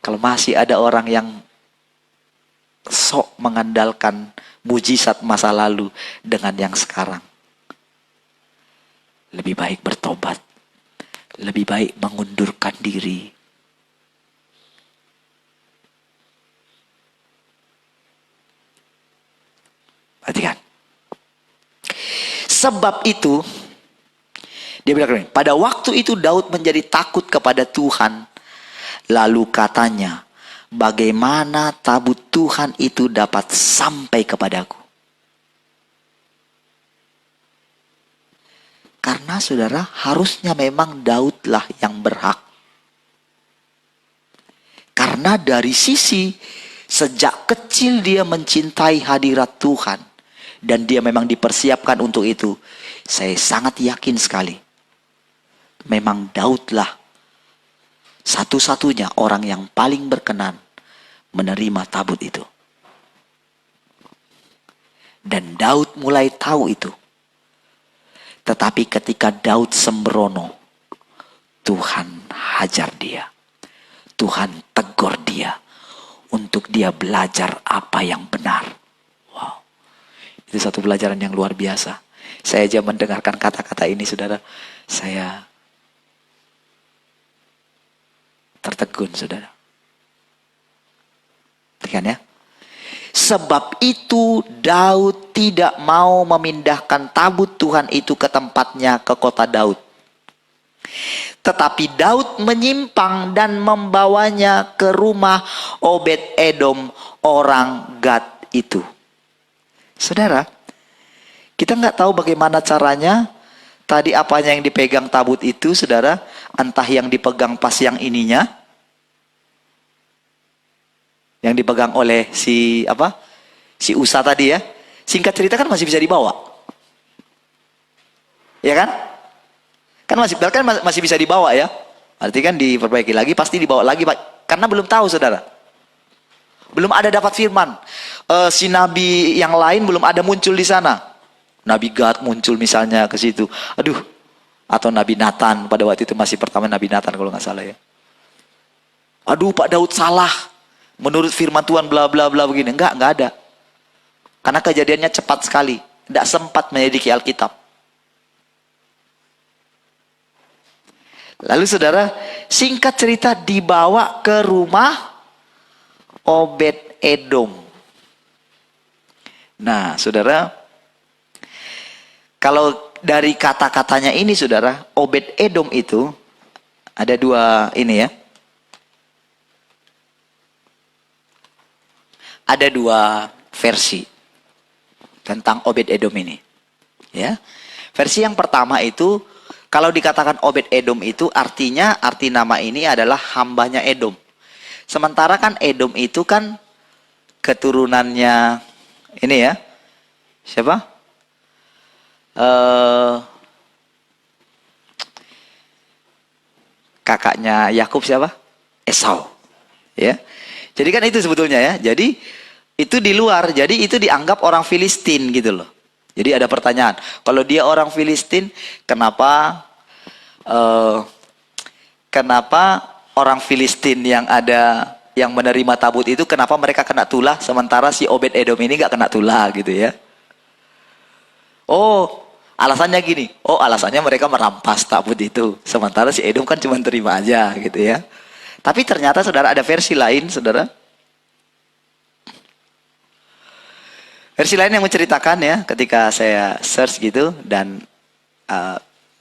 Kalau masih ada orang yang sok mengandalkan mujizat masa lalu dengan yang sekarang, lebih baik bertobat, lebih baik mengundurkan diri. Perhatikan. Sebab itu, dia bilang, pada waktu itu Daud menjadi takut kepada Tuhan. Lalu katanya, bagaimana tabut Tuhan itu dapat sampai kepadaku? Karena saudara, harusnya memang Daudlah yang berhak. Karena dari sisi sejak kecil dia mencintai hadirat Tuhan. Dan dia memang dipersiapkan untuk itu. Saya sangat yakin sekali. Memang Daudlah satu-satunya orang yang paling berkenan menerima tabut itu. Dan Daud mulai tahu itu. Tetapi ketika Daud sembrono, Tuhan hajar dia. Tuhan tegur dia untuk dia belajar apa yang benar. Wow. Itu satu pelajaran yang luar biasa. Saya aja mendengarkan kata-kata ini, saudara, saya tertegun, saudara. Lihat ya. Sebab itu Daud tidak mau memindahkan tabut Tuhan itu ke tempatnya, ke kota Daud. Tetapi Daud menyimpang dan membawanya ke rumah Obed-Edom orang Gad itu. Saudara, kita nggak tahu bagaimana caranya. Tadi apanya yang dipegang tabut itu, saudara? Entah yang dipegang pas yang ininya, yang dipegang oleh si Usa tadi ya. Singkat cerita kan masih bisa dibawa, ya kan? Kan masih bisa dibawa ya. Arti kan diperbaiki lagi, pasti dibawa lagi, Pak. Karena belum tahu, saudara. Belum ada dapat firman. Si nabi yang lain belum ada muncul di sana. Nabi Gad muncul misalnya ke situ. Aduh. Atau Nabi Nathan, pada waktu itu masih pertama Nabi Nathan kalau nggak salah ya. Aduh, Pak Daud salah. Menurut firman Tuhan bla bla bla begini. Enggak ada. Karena kejadiannya cepat sekali. Tidak sempat menyelidiki Alkitab. Lalu saudara, singkat cerita dibawa ke rumah Obed-Edom. Nah, saudara, kalau dari kata-katanya ini, saudara, Obed-Edom itu ada dua ini ya. Ada dua versi tentang Obed-Edom ini. Ya. Versi yang pertama itu, kalau dikatakan Obed-Edom itu arti nama ini adalah hambanya Edom. Sementara kan Edom itu kan keturunannya ini ya. Siapa? Kakaknya Yakub siapa? Esau. Ya. Jadi kan itu sebetulnya ya. Jadi itu di luar. Jadi itu dianggap orang Filistin gitu loh. Jadi ada pertanyaan, kalau dia orang Filistin, kenapa orang Filistin yang menerima tabut itu, kenapa mereka kena tulah, sementara si Obed-Edom ini gak kena tulah gitu ya? Oh, alasannya gini. Oh, alasannya mereka merampas tabut itu, sementara si Edom kan cuma terima aja gitu ya. Tapi ternyata saudara ada versi lain, saudara. Versi lain yang menceritakan ya, ketika saya search gitu, dan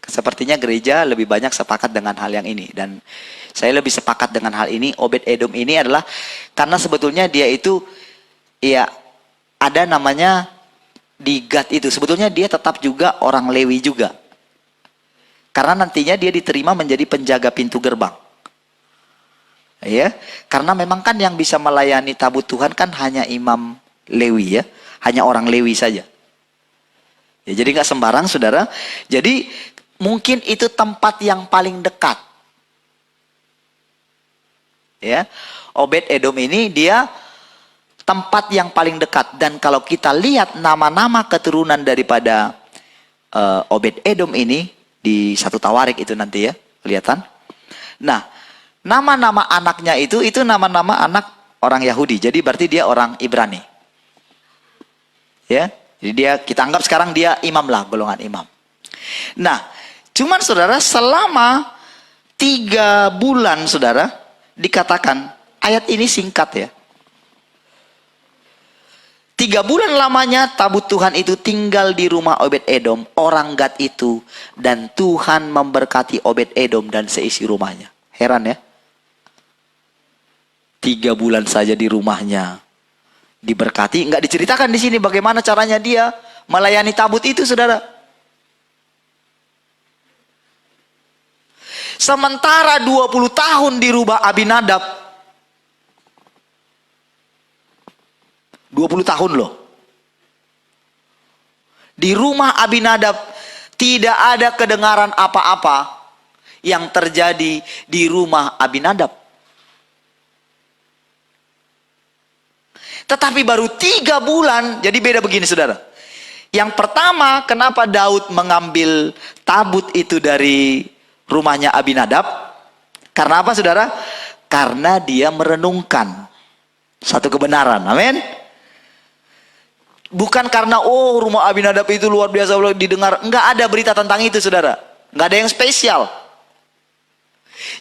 sepertinya gereja lebih banyak sepakat dengan hal yang ini. Dan saya lebih sepakat dengan hal ini. Obed-Edom ini adalah, karena sebetulnya dia itu, ya ada namanya di Gad itu. Sebetulnya dia tetap juga orang Lewi juga. Karena nantinya dia diterima menjadi penjaga pintu gerbang. Ya, karena memang kan yang bisa melayani tabut Tuhan kan hanya imam Lewi ya. Hanya orang Lewi saja. Ya, jadi nggak sembarang, saudara. Jadi mungkin itu tempat yang paling dekat. Ya, Obed-Edom ini dia tempat yang paling dekat. Dan kalau kita lihat nama-nama keturunan daripada Obed-Edom ini di 1 Tawarik itu nanti ya, kelihatan. Nah, nama-nama anaknya itu nama-nama anak orang Yahudi. Jadi berarti dia orang Ibrani. Ya, jadi kita anggap sekarang dia imam lah, golongan imam. Nah, cuman saudara, selama 3 bulan saudara, dikatakan, ayat ini singkat ya. 3 bulan lamanya tabut Tuhan itu tinggal di rumah Obed-Edom, orang Gad itu. Dan Tuhan memberkati Obed-Edom dan seisi rumahnya. Heran ya. 3 bulan saja di rumahnya diberkati, nggak diceritakan di sini bagaimana caranya dia melayani tabut itu, saudara. Sementara 20 tahun di rumah Abinadab, 20 tahun loh. Di rumah Abinadab tidak ada kedengaran apa-apa yang terjadi di rumah Abinadab. Tetapi baru 3 bulan, jadi beda begini saudara. Yang pertama, kenapa Daud mengambil tabut itu dari rumahnya Abinadab? Karena apa saudara? Karena dia merenungkan satu kebenaran, amin. Bukan karena rumah Abinadab itu luar biasa didengar. Enggak ada berita tentang itu saudara. Enggak ada yang spesial.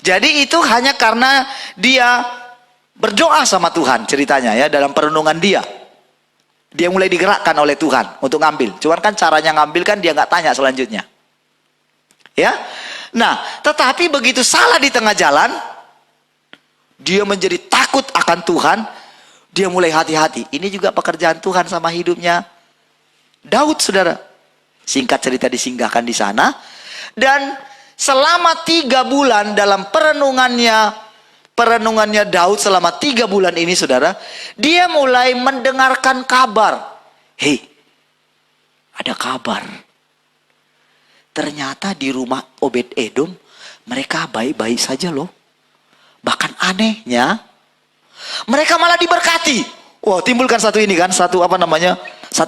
Jadi itu hanya karena dia berdoa sama Tuhan ceritanya ya, dalam perenungan dia. Dia mulai digerakkan oleh Tuhan untuk ngambil. Cuman kan caranya ngambil kan dia nggak tanya selanjutnya. Ya. Nah, tetapi begitu salah di tengah jalan, dia menjadi takut akan Tuhan, dia mulai hati-hati. Ini juga pekerjaan Tuhan sama hidupnya Daud, saudara. Singkat cerita disinggahkan di sana. Dan selama 3 bulan dalam perenungannya Daud selama 3 bulan ini, saudara, dia mulai mendengarkan kabar. Hei, ada kabar. Ternyata di rumah Obed Edom mereka baik-baik saja loh. Bahkan anehnya, mereka malah diberkati. Wow, timbulkan satu ini kan, satu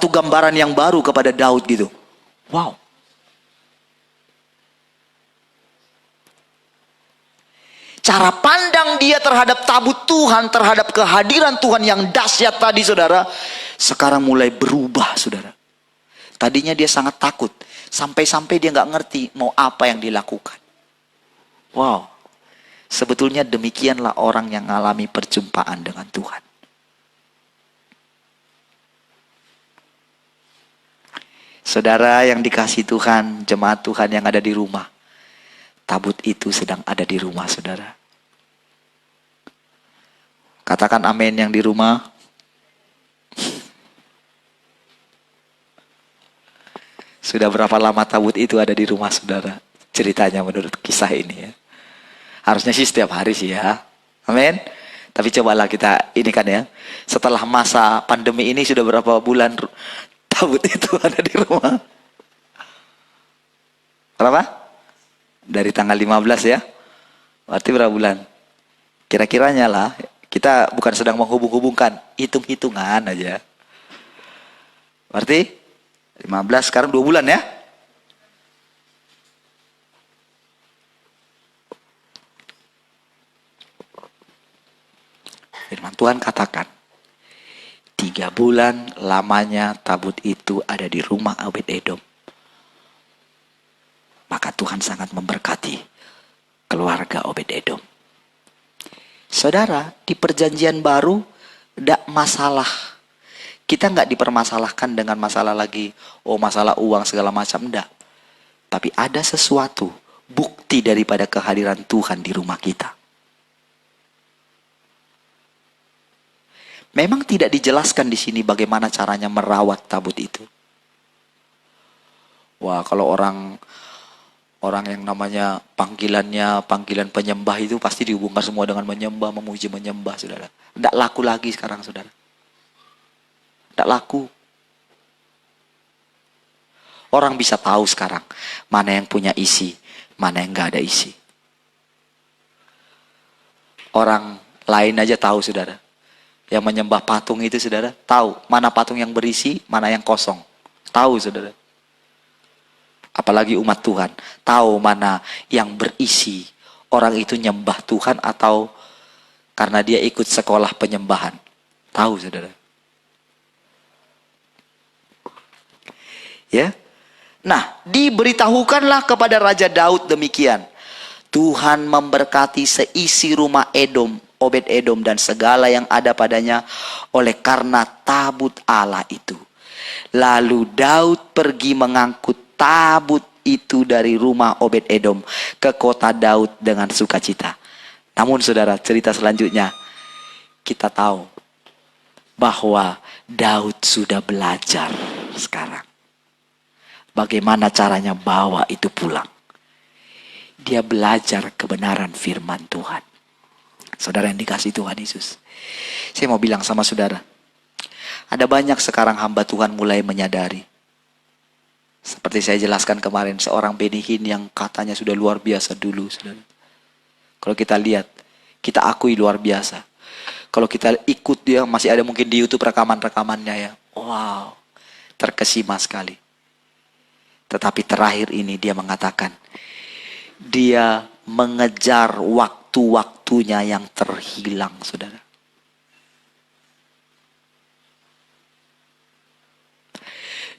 gambaran yang baru kepada Daud gitu. Wow. Cara pandang dia terhadap tabut Tuhan, terhadap kehadiran Tuhan yang dahsyat tadi saudara, sekarang mulai berubah saudara. Tadinya dia sangat takut, sampai-sampai dia nggak ngerti mau apa yang dilakukan. Wow, sebetulnya demikianlah orang yang mengalami perjumpaan dengan Tuhan. Saudara yang dikasihi Tuhan, jemaat Tuhan yang ada di rumah, tabut itu sedang ada di rumah saudara. Katakan amin yang di rumah. Sudah berapa lama tabut itu ada di rumah saudara? Ceritanya menurut kisah ini ya. Harusnya sih setiap hari sih ya. Amin. Tapi cobalah kita ini kan ya. Setelah masa pandemi ini sudah berapa bulan tabut itu ada di rumah? Berapa? Dari tanggal 15 ya. Berarti berapa bulan? Kira-kiranya lah. Kita bukan sedang menghubung-hubungkan. Hitung-hitungan aja. Berarti 15 sekarang 2 bulan ya. Firman Tuhan katakan, 3 bulan lamanya tabut itu ada di rumah Obed Edom. Maka Tuhan sangat memberkati keluarga Obed Edom. Saudara, di perjanjian baru tidak masalah. Kita nggak dipermasalahkan dengan masalah lagi, masalah uang segala macam, enggak. Tapi ada sesuatu, bukti daripada kehadiran Tuhan di rumah kita. Memang tidak dijelaskan di sini bagaimana caranya merawat tabut itu. Wah, kalau orang yang namanya panggilan penyembah itu pasti dihubungkan semua dengan menyembah, memuji, menyembah, saudara. Tidak laku lagi sekarang, saudara. Tidak laku. Orang bisa tahu sekarang mana yang punya isi, mana yang nggak ada isi. Orang lain aja tahu, saudara. Yang menyembah patung itu, saudara, tahu mana patung yang berisi, mana yang kosong. Tahu, saudara. Apalagi umat Tuhan, tahu mana yang berisi. Orang itu nyembah Tuhan atau karena dia ikut sekolah penyembahan. Tahu, saudara. Ya. Nah, diberitahukanlah kepada Raja Daud demikian. Tuhan memberkati seisi rumah Obed Edom dan segala yang ada padanya oleh karena tabut Allah itu. Lalu Daud pergi mengangkut tabut itu dari rumah Obed Edom ke kota Daud dengan sukacita. Namun saudara, cerita selanjutnya kita tahu bahwa Daud sudah belajar sekarang bagaimana caranya bawa itu pulang. Dia belajar kebenaran firman Tuhan. Saudara yang dikasihi Tuhan Yesus, saya mau bilang sama saudara, ada banyak sekarang hamba Tuhan mulai menyadari. Seperti saya jelaskan kemarin, seorang Benny Hinn yang katanya sudah luar biasa dulu, saudara. Kalau kita lihat, kita akui luar biasa. Kalau kita ikut dia, masih ada mungkin di YouTube rekaman-rekamannya ya. Wow, terkesima sekali. Tetapi terakhir ini dia mengatakan, dia mengejar waktu-waktunya yang terhilang, saudara.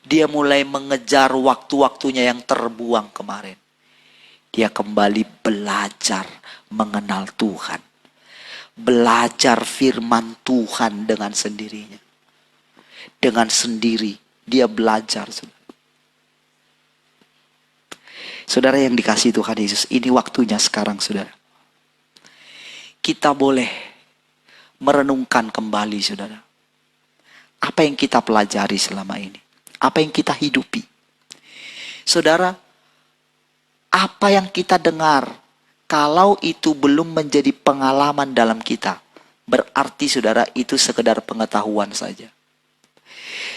Dia mulai mengejar waktu-waktunya yang terbuang kemarin. Dia kembali belajar mengenal Tuhan. Belajar firman Tuhan dengan sendirinya. Dengan sendiri dia belajar. Saudara yang dikasihi Tuhan Yesus, ini waktunya sekarang, saudara. Kita boleh merenungkan kembali, saudara. Apa yang kita pelajari selama ini? Apa yang kita hidupi? Saudara, apa yang kita dengar, kalau itu belum menjadi pengalaman dalam kita, berarti saudara itu sekedar pengetahuan saja.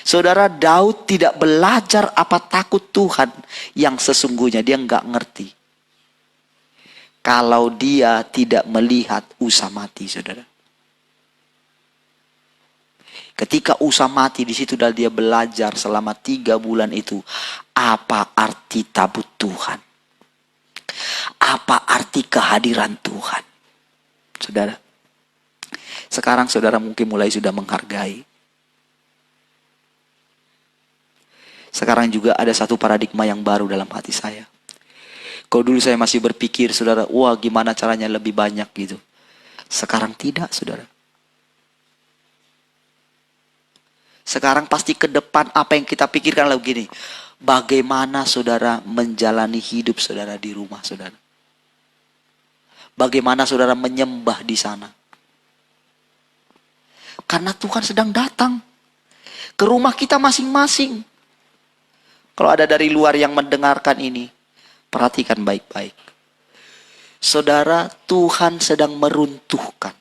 Saudara, Daud tidak belajar apa takut Tuhan yang sesungguhnya, dia nggak ngerti. Kalau dia tidak melihat Usa mati, saudara. Ketika Usa mati, di situ dia belajar selama 3 bulan itu. Apa arti tabut Tuhan? Apa arti kehadiran Tuhan? Saudara, sekarang saudara mungkin mulai sudah menghargai. Sekarang juga ada satu paradigma yang baru dalam hati saya. Kalau dulu saya masih berpikir, saudara, wah gimana caranya lebih banyak gitu. Sekarang tidak, saudara. Sekarang pasti ke depan apa yang kita pikirkan lagi gini. Bagaimana saudara menjalani hidup saudara di rumah saudara. Bagaimana saudara menyembah di sana. Karena Tuhan sedang datang ke rumah kita masing-masing. Kalau ada dari luar yang mendengarkan ini, perhatikan baik-baik. Saudara, Tuhan sedang meruntuhkan.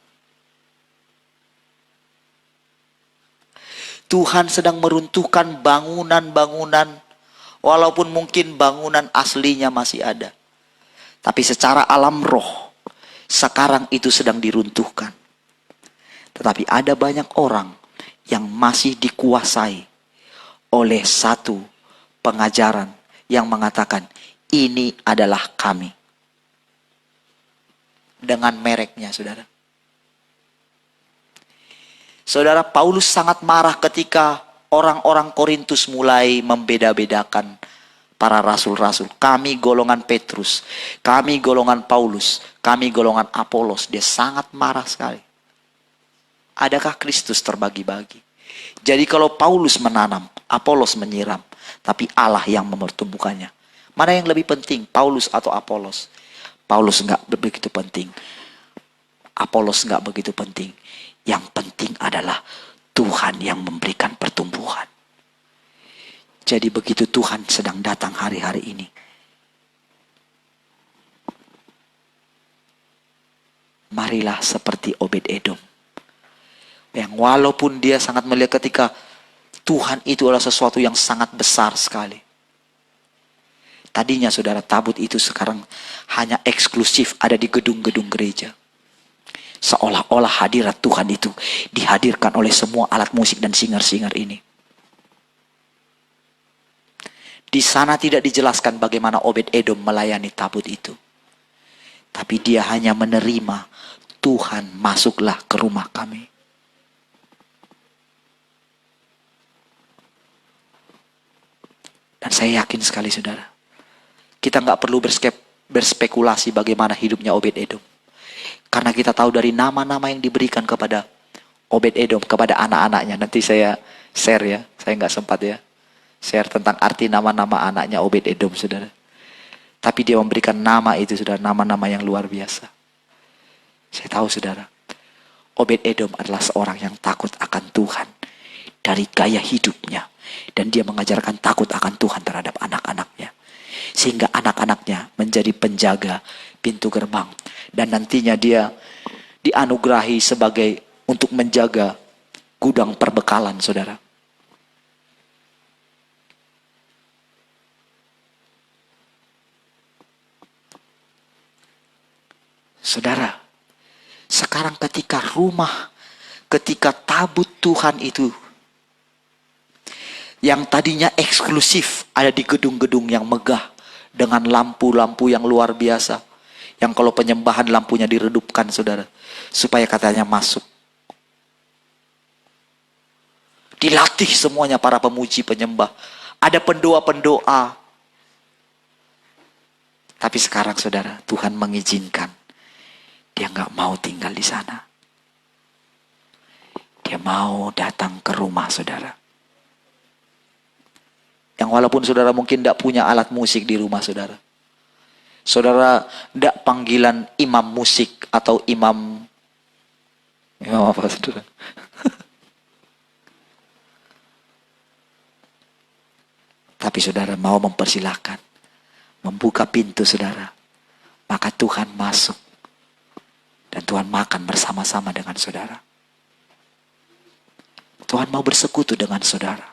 Tuhan sedang meruntuhkan bangunan-bangunan, walaupun mungkin bangunan aslinya masih ada. Tapi secara alam roh, sekarang itu sedang diruntuhkan. Tetapi ada banyak orang yang masih dikuasai oleh satu pengajaran yang mengatakan, ini adalah kami. Dengan mereknya, saudara. Saudara, Paulus sangat marah ketika orang-orang Korintus mulai membeda-bedakan para rasul-rasul. Kami golongan Petrus, kami golongan Paulus, kami golongan Apolos. Dia sangat marah sekali. Adakah Kristus terbagi-bagi? Jadi kalau Paulus menanam, Apolos menyiram, tapi Allah yang mempertumbuhkannya. Mana yang lebih penting, Paulus atau Apolos? Paulus enggak begitu penting. Apolos enggak begitu penting. Yang penting adalah Tuhan yang memberikan pertumbuhan. Jadi begitu Tuhan sedang datang hari-hari ini, marilah seperti Obed-Edom. Yang walaupun dia sangat melihat ketika Tuhan itu adalah sesuatu yang sangat besar sekali. Tadinya saudara, tabut itu sekarang hanya eksklusif ada di gedung-gedung gereja. Seolah-olah hadirat Tuhan itu dihadirkan oleh semua alat musik dan singer-singer ini. Di sana tidak dijelaskan bagaimana Obed-Edom melayani tabut itu. Tapi dia hanya menerima, Tuhan masuklah ke rumah kami. Dan saya yakin sekali saudara, kita nggak perlu berspekulasi bagaimana hidupnya Obed-Edom. Karena kita tahu dari nama-nama yang diberikan kepada Obed-Edom, kepada anak-anaknya. Nanti saya share ya, saya nggak sempat ya. Share tentang arti nama-nama anaknya Obed-Edom, saudara. Tapi dia memberikan nama itu, saudara, nama-nama yang luar biasa. Saya tahu, saudara, Obed-Edom adalah seorang yang takut akan Tuhan dari gaya hidupnya. Dan dia mengajarkan takut akan Tuhan terhadap anak-anaknya. Sehingga anak-anaknya menjadi penjaga pintu gerbang. Dan nantinya dia dianugerahi sebagai untuk menjaga gudang perbekalan, saudara. Saudara, sekarang ketika rumah ketika tabut Tuhan itu yang tadinya eksklusif ada di gedung-gedung yang megah dengan lampu-lampu yang luar biasa, yang kalau penyembahan lampunya diredupkan saudara, supaya katanya masuk. Dilatih semuanya para pemuji penyembah, ada pendoa-pendoa. Tapi sekarang saudara, Tuhan mengizinkan dia nggak mau tinggal di sana. Dia mau datang ke rumah saudara. Yang walaupun saudara mungkin tidak punya alat musik di rumah saudara. Saudara tidak panggilan imam musik atau imam apa saudara. Tapi saudara mau mempersilahkan, membuka pintu saudara, maka Tuhan masuk. Dan Tuhan makan bersama-sama dengan saudara. Tuhan mau bersekutu dengan saudara.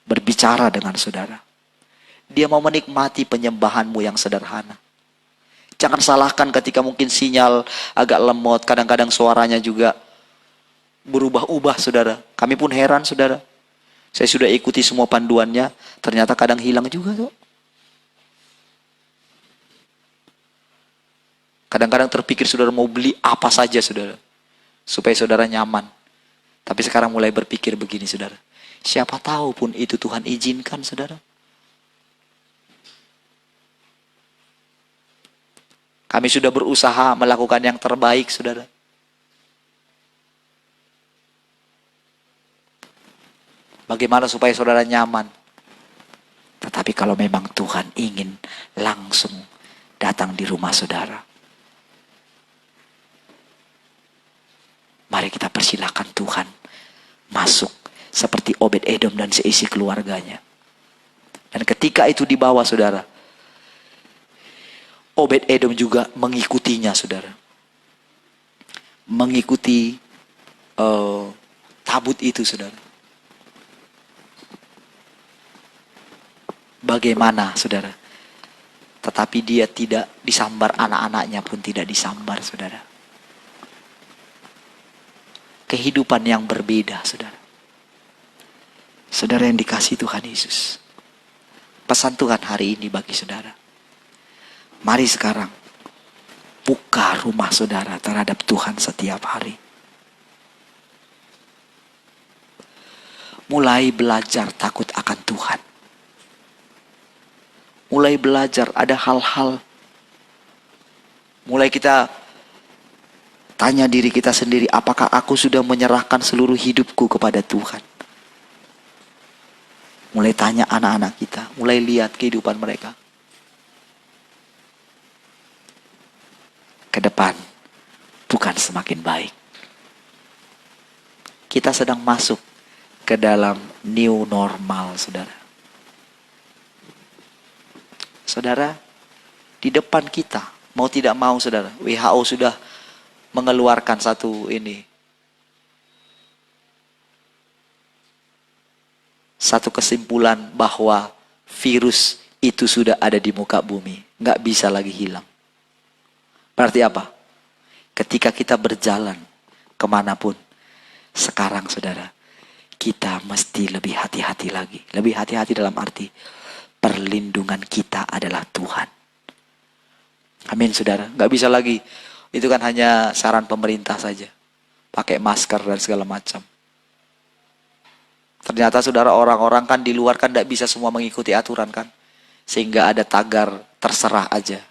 Berbicara dengan saudara. Dia mau menikmati penyembahanmu yang sederhana. Jangan salahkan ketika mungkin sinyal agak lemot. Kadang-kadang suaranya juga berubah-ubah saudara. Kami pun heran saudara. Saya sudah ikuti semua panduannya. Ternyata kadang hilang juga tuh. Kadang-kadang terpikir saudara mau beli apa saja saudara, supaya saudara nyaman. Tapi sekarang mulai berpikir begini saudara, siapa tahu pun itu Tuhan izinkan saudara. Kami sudah berusaha melakukan yang terbaik saudara. Bagaimana supaya saudara nyaman. Tetapi kalau memang Tuhan ingin langsung datang di rumah saudara, mari kita persilakan Tuhan masuk seperti Obed-Edom dan seisi keluarganya. Dan ketika itu dibawa saudara, Obed-Edom juga mengikutinya saudara. Mengikuti tabut itu saudara. Bagaimana saudara? Tetapi dia tidak disambar, anak-anaknya pun tidak disambar saudara. Kehidupan yang berbeda saudara. Saudara yang dikasihi Tuhan Yesus, pesan Tuhan hari ini bagi saudara, mari sekarang buka rumah saudara terhadap Tuhan setiap hari. Mulai belajar takut akan Tuhan. Mulai belajar ada hal-hal. Mulai kita tanya diri kita sendiri, apakah aku sudah menyerahkan seluruh hidupku kepada Tuhan? Mulai tanya anak-anak kita, mulai lihat kehidupan mereka. Ke depan bukan semakin baik. Kita sedang masuk ke dalam new normal, saudara. Saudara, di depan kita, mau tidak mau saudara, WHO sudah mengeluarkan satu kesimpulan bahwa virus itu sudah ada di muka bumi, nggak bisa lagi hilang. Berarti apa? Ketika kita berjalan kemanapun, sekarang saudara, kita mesti lebih hati-hati lagi. Lebih hati-hati dalam arti perlindungan kita adalah Tuhan. Amin saudara, nggak bisa lagi. Itu kan hanya saran pemerintah saja. Pakai masker dan segala macam. Ternyata saudara, orang-orang kan di luar kan tidak bisa semua mengikuti aturan kan. Sehingga ada tagar terserah aja.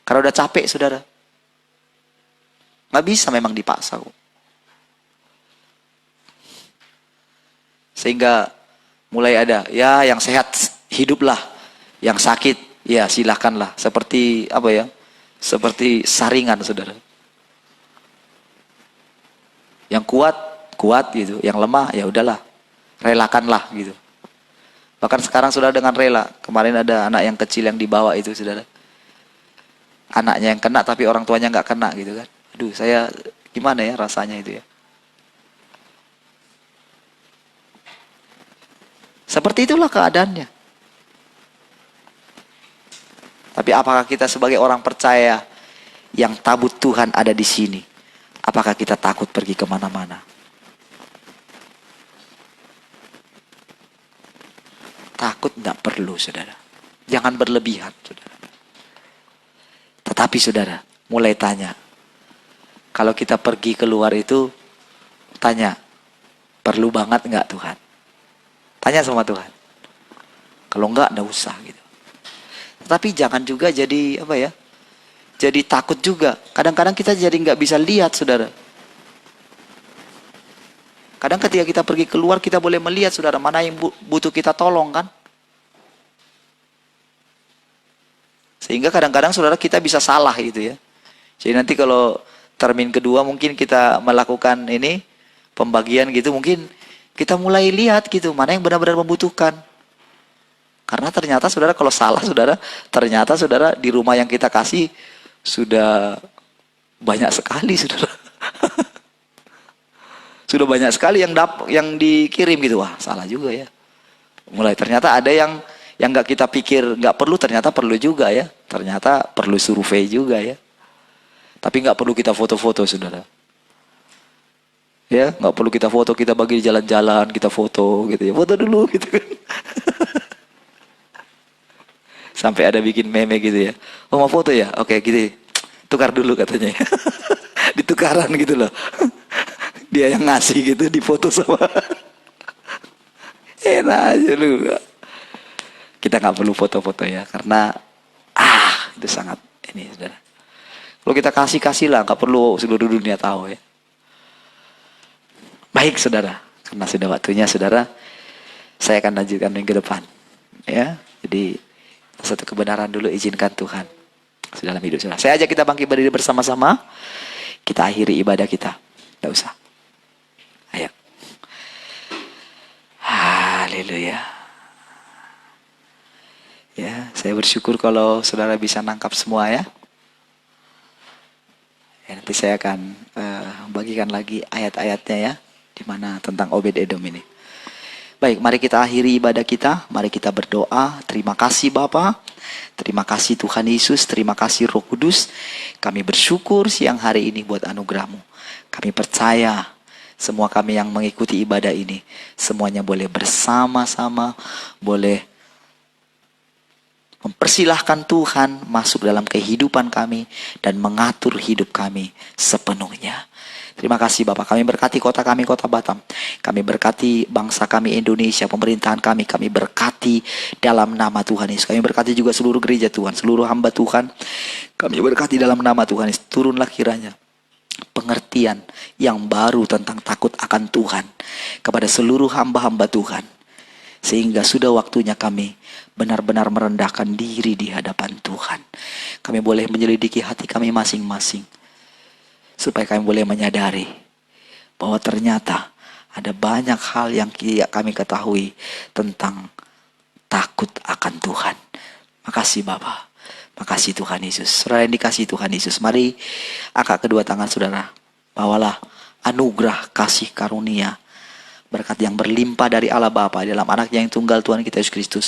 Karena udah capek saudara. Nggak bisa memang dipaksa kok. Sehingga mulai ada, ya yang sehat hiduplah. Yang sakit, ya silakanlah. Seperti apa ya? Seperti saringan saudara. Yang kuat, kuat gitu. Yang lemah, ya udahlah. Relakanlah gitu. Bahkan sekarang saudara dengan rela. Kemarin ada anak yang kecil yang dibawa itu saudara. Anaknya yang kena tapi orang tuanya nggak kena gitu kan. Aduh, saya gimana ya rasanya itu ya. Seperti itulah keadaannya. Tapi apakah kita sebagai orang percaya yang tabut Tuhan ada di sini, Apakah kita takut pergi kemana-mana? Takut tidak perlu, saudara. Jangan berlebihan, saudara. Tetapi saudara, mulai tanya. Kalau kita pergi keluar itu, tanya, perlu banget nggak Tuhan? Tanya sama Tuhan. Kalau enggak, enggak usah gitu. Tetapi jangan juga jadi apa ya? Jadi takut juga. Kadang-kadang kita jadi nggak bisa lihat, saudara. Kadang ketika kita pergi keluar, kita boleh melihat, saudara, mana yang butuh kita tolong kan? Sehingga kadang-kadang, saudara, kita bisa salah gitu ya. Jadi nanti kalau termin kedua mungkin kita melakukan ini, pembagian gitu, mungkin kita mulai lihat gitu, mana yang benar-benar membutuhkan. Karena ternyata, saudara, kalau salah, saudara, ternyata, saudara, di rumah yang kita kasih sudah banyak sekali, saudara. Sudah banyak sekali yang dikirim gitu. Wah, salah juga ya. Mulai ternyata ada yang nggak kita pikir nggak perlu, ternyata perlu juga ya. Ternyata perlu survei juga ya. Tapi nggak perlu kita foto-foto, saudara. Ya, nggak perlu kita foto, kita bagi di jalan-jalan, kita foto gitu ya. Foto dulu gitu kan. Sampai ada bikin meme gitu ya. Oh, mau foto ya? Oke, gitu. Tukar dulu katanya ya. Ditukaran gitu loh. Dia yang ngasih gitu, difoto sama. Enak aja lu. Kita nggak perlu foto-foto ya, karena itu sangat ini, saudara. Kalau kita kasih lah, nggak perlu seluruh dunia tahu ya. Baik, saudara, karena sudah waktunya, saudara, saya akan lanjutkan minggu depan ya. Jadi satu kebenaran dulu izinkan Tuhan dalam hidup saudara. Saya ajak kita bangkit berdiri bersama-sama. Kita akhiri ibadah kita. Tidak usah. Ayo. Haleluya. Ya, saya bersyukur kalau saudara bisa nangkap semua ya. Nanti saya akan bagikan lagi ayat-ayatnya ya, di mana tentang Obed Edom ini. Baik, mari kita akhiri ibadah kita. Mari kita berdoa. Terima kasih Bapa. Terima kasih Tuhan Yesus. Terima kasih Roh Kudus. Kami bersyukur siang hari ini buat anugerah-Mu. Kami percaya semua kami yang mengikuti ibadah ini, semuanya boleh bersama-sama, boleh mempersilahkan Tuhan masuk dalam kehidupan kami dan mengatur hidup kami sepenuhnya. Terima kasih Bapak. Kami berkati kota kami, kota Batam. Kami berkati bangsa kami Indonesia, pemerintahan kami. Kami berkati dalam nama Tuhan Yesus. Kami berkati juga seluruh gereja Tuhan, seluruh hamba Tuhan. Kami berkati dalam nama Tuhan Yesus. Turunlah kiranya pengertian yang baru tentang takut akan Tuhan kepada seluruh hamba-hamba Tuhan. Sehingga sudah waktunya kami benar-benar merendahkan diri di hadapan Tuhan. Kami boleh menyelidiki hati kami masing-masing. Supaya kami boleh menyadari bahwa ternyata ada banyak hal yang kami ketahui tentang takut akan Tuhan. Makasih Bapa. Makasih Tuhan Yesus. Saudara yang dikasihi Tuhan Yesus, mari angkat kedua tangan saudara. Bawalah anugerah kasih karunia, berkat yang berlimpah dari Allah Bapa dalam anaknya yang tunggal Tuhan kita Yesus Kristus.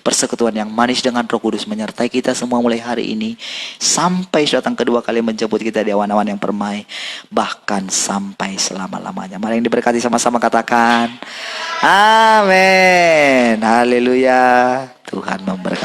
Persekutuan yang manis dengan Roh Kudus menyertai kita semua mulai hari ini sampai datang kedua kali menjemput kita di awan-awan yang permai, bahkan sampai selama-lamanya. Mari yang diberkati sama-sama katakan amin. Haleluya. Tuhan memberkati.